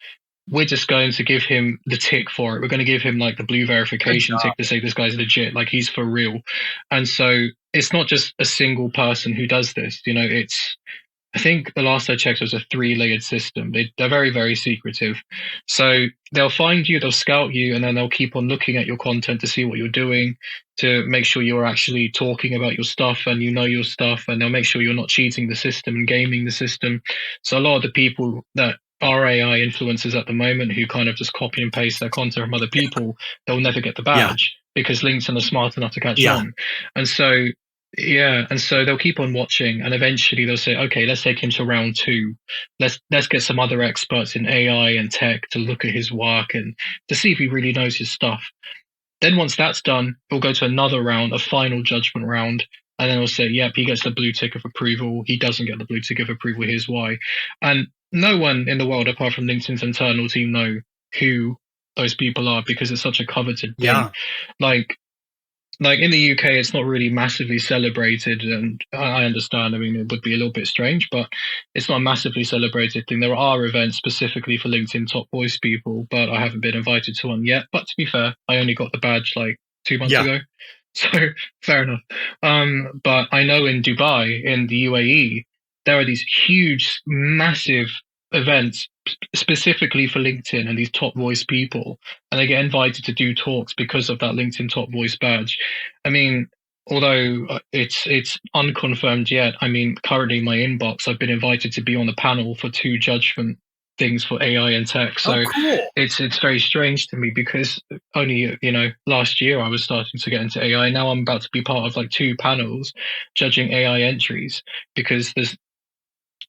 We're just going to give him the tick for it. We're going to give him like the blue Good verification job. tick to say this guy's legit, like he's for real. And so it's not just a single person who does this. It's, I think the last I checked was a 3-layered system. They're very, very secretive. So they'll find you, they'll scout you, and then they'll keep on looking at your content to see what you're doing, to make sure you're actually talking about your stuff and you know your stuff, and they'll make sure you're not cheating the system and gaming the system. So a lot of the people that are AI influencers at the moment who kind of just copy and paste their content from other people, they'll never get the Yeah. badge because LinkedIn are smart enough to catch Yeah. on. And so yeah, and so they'll keep on watching, and eventually they'll say, "Okay, let's take him to round two. Let's get some other experts in AI and tech to look at his work and to see if he really knows his stuff." Then once that's done, we'll go to another round, a final judgment round, and then we'll say, "Yep, he gets the blue tick of approval. He doesn't get the blue tick of approval. Here's why." And no one in the world, apart from LinkedIn's internal team, know who those people are because it's such a coveted thing. Yeah. Like, like in the UK, it's not really massively celebrated, and I understand. I mean, it would be a little bit strange, but it's not a massively celebrated thing. There are events specifically for LinkedIn top voice people, but I haven't been invited to one yet. But to be fair, I only got the badge like 2 months Yeah. ago, so fair enough. But I know in Dubai, in the UAE, there are these huge, massive events specifically for LinkedIn and these top voice people, and they get invited to do talks because of that LinkedIn top voice badge. I mean, although it's unconfirmed yet, I mean, currently in my inbox, I've been invited to be on the panel for 2 judgment things for AI and tech. Oh, So cool. it's very strange to me because only last year I was starting to get into AI. Now I'm about to be part of like 2 panels judging AI entries because there's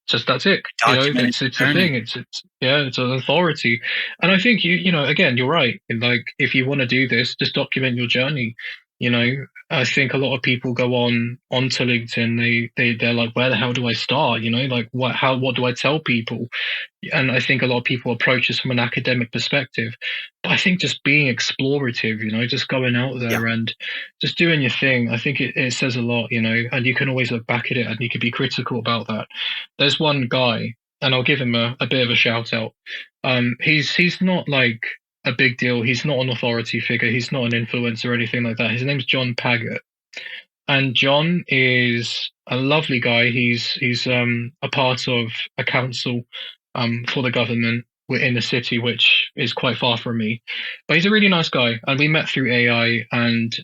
just that's it. Documented It's a journey. thing. It's yeah, it's an authority. And I think again, you're right. Like if you want to do this, just document your journey. I think a lot of people go onto LinkedIn. They're like, where the hell do I start? Like what do I tell people? And I think a lot of people approach this from an academic perspective. But I think just being explorative, just going out Yeah. there and just doing your thing, I think it says a lot, and you can always look back at it and you can be critical about that. There's one guy, and I'll give him a bit of a shout out. He's not like a big deal. He's not an authority figure. He's not an influencer or anything like that. His name's John Paggott. And John is a lovely guy. He's a part of a council for the government in the city, which is quite far from me. But he's a really nice guy, and we met through AI. And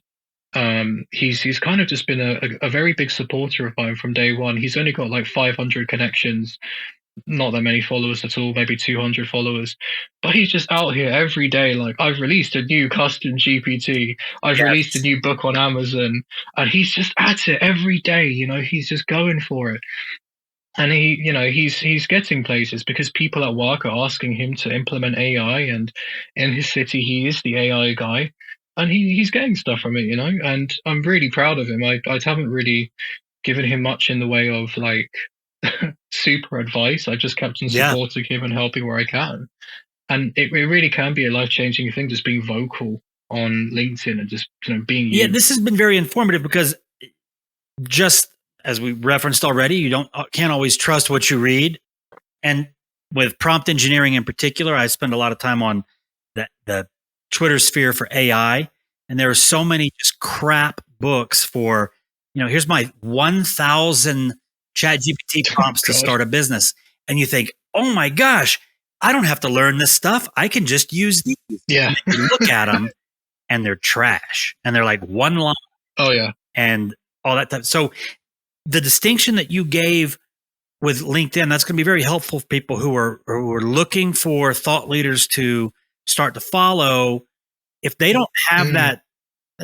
he's kind of just been a very big supporter of mine from day one. He's only got like 500 connections, not that many followers at all, maybe 200 followers. But he's just out here every day. Like, I've released a new custom GPT, I've released a Yes. new book on Amazon, and he's just at it every day. He's just going for it. And he's getting places because people at work are asking him to implement AI, and in his city, he is the AI guy. And he's getting stuff from it, and I'm really proud of him. I haven't really given him much in the way of like super advice. I just kept on Yeah. supporting him and helping where I can. And it really can be a life changing thing, just being vocal on LinkedIn and just being Yeah. you. This has been very informative because just as we referenced already, you can't always trust what you read. And with prompt engineering in particular, I spend a lot of time on the Twitter sphere for AI. And there are so many just crap books for, here's my 1,000 ChatGPT Oh prompts to God. start a business. And you think, oh my gosh, I don't have to learn this stuff. I can just use these. Yeah. And you look at them and they're trash. And they're like one line Oh yeah. and all that stuff. So the distinction that you gave with LinkedIn, that's going to be very helpful for people who are looking for thought leaders to start to follow. If they don't have that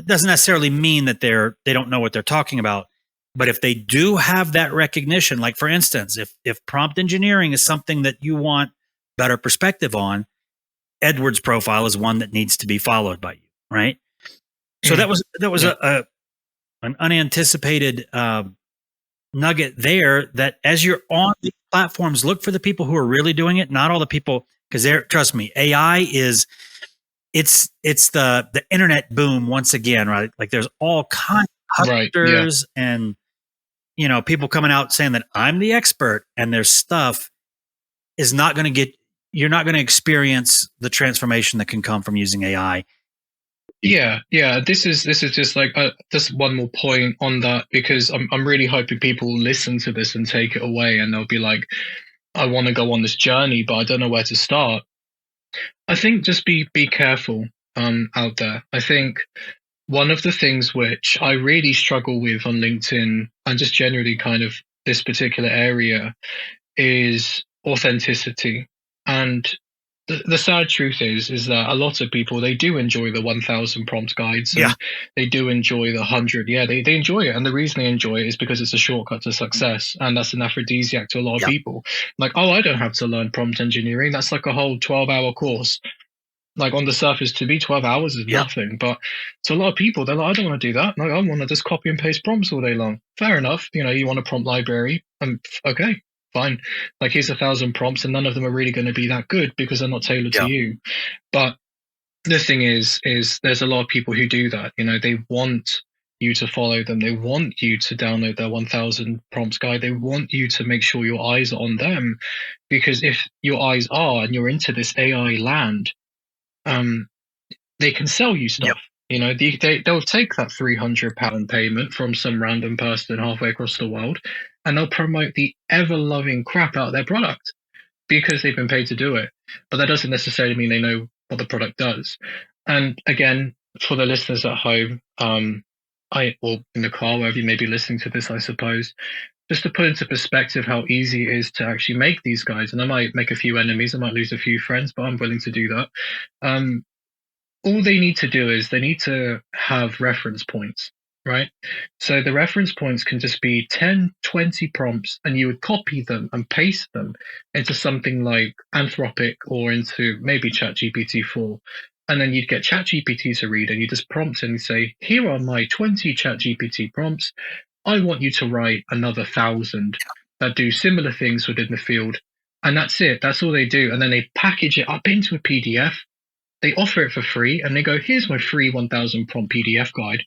doesn't necessarily mean that they don't know what they're talking about. But if they do have that recognition, like for instance, if prompt engineering is something that you want better perspective on, Edward's profile is one that needs to be followed by you, right? So that was Yeah. an unanticipated nugget there, that as you're on these platforms, look for the people who are really doing it, not all the people, because trust me, AI is it's the internet boom once again, right? Like there's all kinds of Right. Yeah. hucksters and people coming out saying that I'm the expert, and their stuff is not going to get, you're not going to experience the transformation that can come from using AI. Yeah. This is just like just one more point on that, because I'm really hoping people listen to this and take it away, and they'll be like, I want to go on this journey, but I don't know where to start. I think just be careful out there. I think one of the things which I really struggle with on LinkedIn and just generally kind of this particular area is authenticity. And the sad truth is that a lot of people, they do enjoy the 1,000 prompt guides, and Yeah. they do enjoy the 100. Yeah, they enjoy it. And the reason they enjoy it is because it's a shortcut to success. And that's an aphrodisiac to a lot of Yeah. people. Like, oh, I don't have to learn prompt engineering. That's like a whole 12-hour course. Like on the surface, to me, 12 hours is Yeah. nothing. But to a lot of people, they're like, I don't want to do that. Like, I want to just copy and paste prompts all day long. Fair enough. You want a prompt library. Okay, fine. Like, here's 1,000 prompts, and none of them are really going to be that good because they're not tailored Yeah. to you. But the thing is there's a lot of people who do that. They want you to follow them. They want you to download their 1000 prompts guide. They want you to make sure your eyes are on them, because if your eyes are and you're into this AI land, they can sell you Yep. stuff. They'll take that £300 payment from some random person halfway across the world, and they'll promote the ever loving crap out of their product because they've been paid to do it. But that doesn't necessarily mean they know what the product does. And again, for the listeners at home, or in the car, wherever you may be listening to this, I suppose, just to put into perspective how easy it is to actually make these guys. And I might make a few enemies, I might lose a few friends, but I'm willing to do that. All they need to do is they need to have reference points, right? So the reference points can just be 10, 20 prompts, and you would copy them and paste them into something like Anthropic or into maybe ChatGPT 4. And then you'd get ChatGPT to read, and you just prompt and say, here are my 20 ChatGPT prompts. I want you to write another 1,000 that do similar things within the field. And that's it. That's all they do. And then they package it up into a PDF. They offer it for free, and they go, here's my free 1000 prompt PDF guide.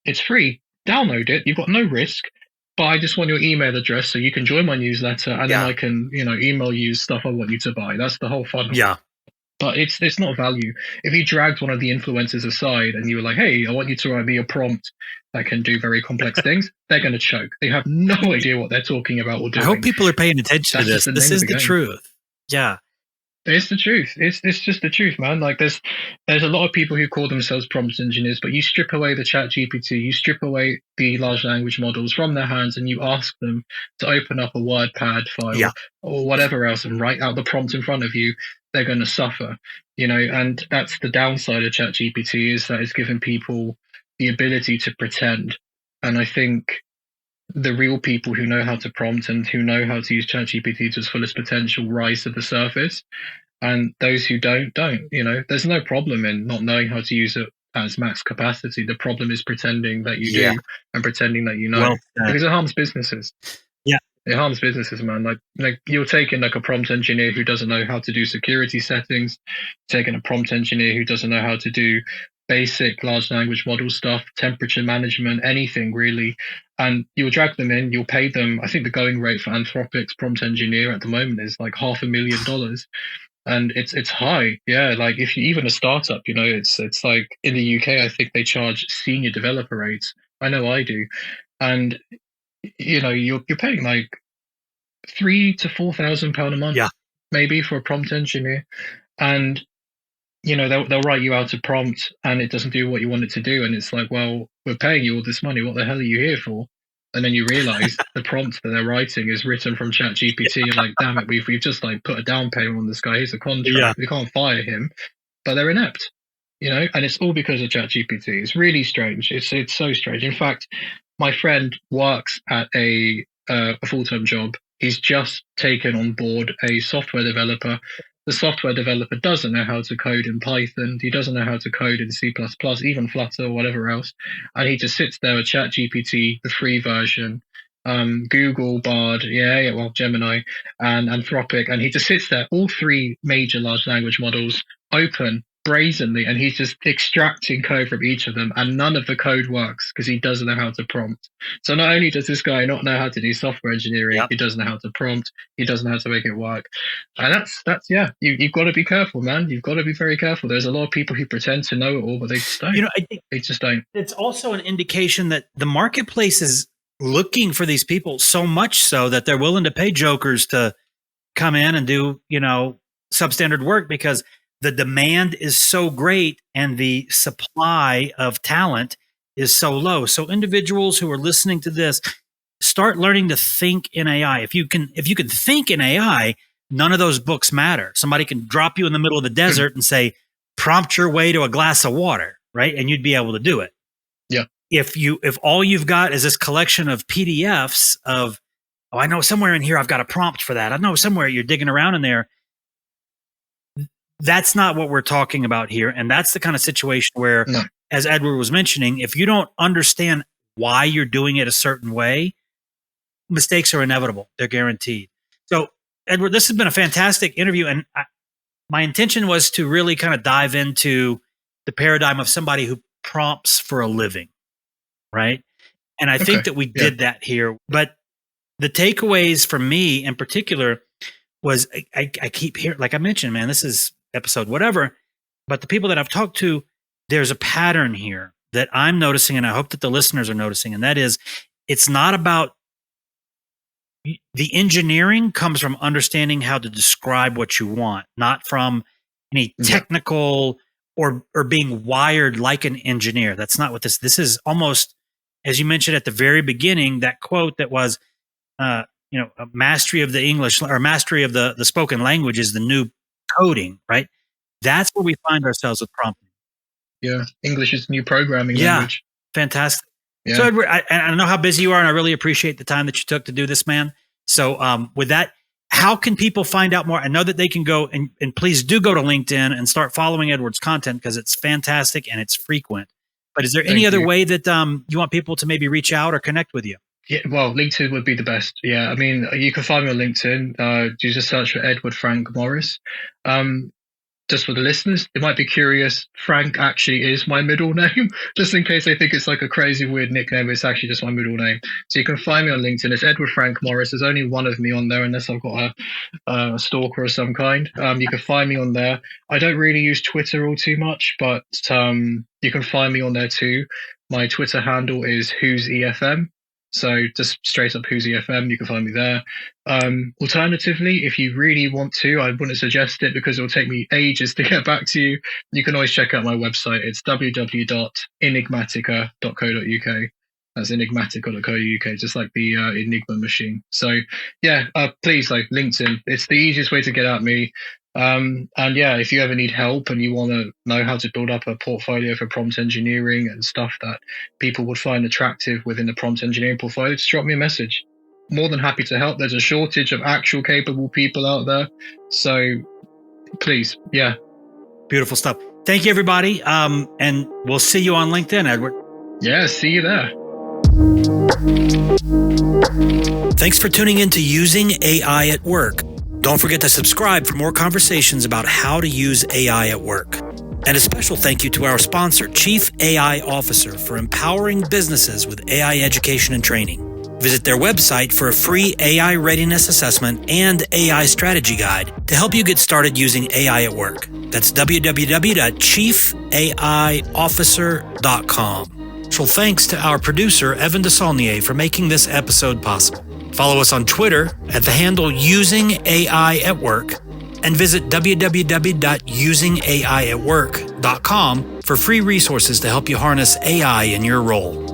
It's free. Download it. You've got no risk, but I just want your email address so you can join my newsletter, and then I can, email you stuff I want you to buy. That's the whole fun. Yeah. But it's not value. If you dragged one of the influencers aside and you were like, hey, I want you to write me a prompt that can do very complex things, they're going to choke. They have no idea what they're talking about or doing. I hope people are paying attention to this. This is the truth. Yeah. It's the truth. It's just the truth, man. Like there's a lot of people who call themselves prompt engineers, but you strip away the ChatGPT, you strip away the large language models from their hands, and you ask them to open up a WordPad file or whatever else and write out the prompt in front of you, they're going to suffer. And that's the downside of ChatGPT, is that it's given people the ability to pretend. And I think the real people who know how to prompt and who know how to use ChatGPT to its fullest potential rise to the surface. And those who don't. There's no problem in not knowing how to use it as max capacity. The problem is pretending that you do and pretending that you know, because it harms businesses. Yeah. It harms businesses, man. Like you're taking like a prompt engineer who doesn't know how to do security settings, taking a prompt engineer who doesn't know how to do basic large language model stuff, temperature management, anything really. And you'll drag them in, you'll pay them. I think the going rate for Anthropic's prompt engineer at the moment is like $500,000. And it's high. Yeah. Like if you even a startup, it's like in the UK, I think they charge senior developer rates. I know I do. And you're paying like £3,000 to £4,000 a month, maybe, for a prompt engineer. And they'll write you out a prompt and it doesn't do what you want it to do. And it's like, well, we're paying you all this money. What the hell are you here for? And then you realize the prompt that they're writing is written from ChatGPT. You're like, damn it, we've just like put a down payment on this guy. Here's a contract. We can't fire him, but they're inept, and it's all because of ChatGPT. It's really strange. It's so strange. In fact, my friend works at a full-time job. He's just taken on board a software developer. The software developer doesn't know how to code in Python. He doesn't know how to code in C++, even Flutter or whatever else. And he just sits there with ChatGPT, the free version, Google, Bard, Gemini, and Anthropic. And he just sits there, all three major large language models open brazenly, and he's just extracting code from each of them, and none of the code works because he doesn't know how to prompt. So not only does this guy not know how to do software engineering, he doesn't know how to prompt, he doesn't know how to make it work. And that's you've got to be careful, man. You've got to be very careful. There's a lot of people who pretend to know it all, but they just don't. I think they just don't. It's also an indication that the marketplace is looking for these people, so much so that they're willing to pay jokers to come in and do, substandard work, because the demand is so great and the supply of talent is so low. So individuals who are listening to this, start learning to think in AI. If you can think in AI, none of those books matter. Somebody can drop you in the middle of the desert and say, prompt your way to a glass of water, right? And you'd be able to do it. Yeah. If all you've got is this collection of PDFs of, I know somewhere in here I've got a prompt for that. I know somewhere you're digging around in there. That's not what we're talking about here. And that's the kind of situation where, as Edward was mentioning, if you don't understand why you're doing it a certain way, mistakes are inevitable. They're guaranteed. So, Edward, this has been a fantastic interview. And my intention was to really kind of dive into the paradigm of somebody who prompts for a living. right? And I think Okay. that we Yeah. did that here. But the takeaways for me in particular was I keep hearing, like I mentioned, man, this is episode whatever, but the people that I've talked to, there's a pattern here that I'm noticing, and I hope that the listeners are noticing, and that is, it's not about the engineering comes from understanding how to describe what you want, not from any Yeah. technical or being wired like an engineer. That's not what this is. Almost, as you mentioned at the very beginning, that quote that was, a mastery of the English or mastery of the spoken language is the new coding, right? That's where we find ourselves with prompting. Yeah. English is the new programming language. Fantastic. Yeah. So Edward, I know how busy you are, and I really appreciate the time that you took to do this, man. So with that, how can people find out more? I know that they can go and please do go to LinkedIn and start following Edward's content because it's fantastic and it's frequent. But is there any other way that you want people to maybe reach out or connect with you? Yeah, well, LinkedIn would be the best. Yeah, I mean, you can find me on LinkedIn. You just search for Edward Frank Morris. Just for the listeners, they might be curious, Frank actually is my middle name, just in case they think it's like a crazy weird nickname. It's actually just my middle name. So you can find me on LinkedIn. It's Edward Frank Morris. There's only one of me on there, unless I've got a stalker of some kind. You can find me on there. I don't really use Twitter all too much, but you can find me on there too. My Twitter handle is Who's EFM. So just straight up Who's EFM, you can find me there. Alternatively, if you really want to, I wouldn't suggest it because it will take me ages to get back to you. You can always check out my website. It's www.enigmatica.co.uk. That's enigmatica.co.uk, just like the Enigma machine. So yeah, please, like LinkedIn. It's the easiest way to get at me. And yeah, if you ever need help and you want to know how to build up a portfolio for prompt engineering and stuff that people would find attractive within the prompt engineering portfolio, just drop me a message. More than happy to help. There's a shortage of actual capable people out there. So please, yeah. Beautiful stuff. Thank you, everybody. And we'll see you on LinkedIn, Edward. Yeah, see you there. Thanks for tuning in to Using AI at Work. Don't forget to subscribe for more conversations about how to use AI at work. And a special thank you to our sponsor, Chief AI Officer, for empowering businesses with AI education and training. Visit their website for a free AI readiness assessment and AI strategy guide to help you get started using AI at work. That's www.chiefaiofficer.com. Special thanks to our producer, Evan DeSaulnier, for making this episode possible. Follow us on Twitter at the handle Using AI at Work, and visit www.usingaiatwork.com for free resources to help you harness AI in your role.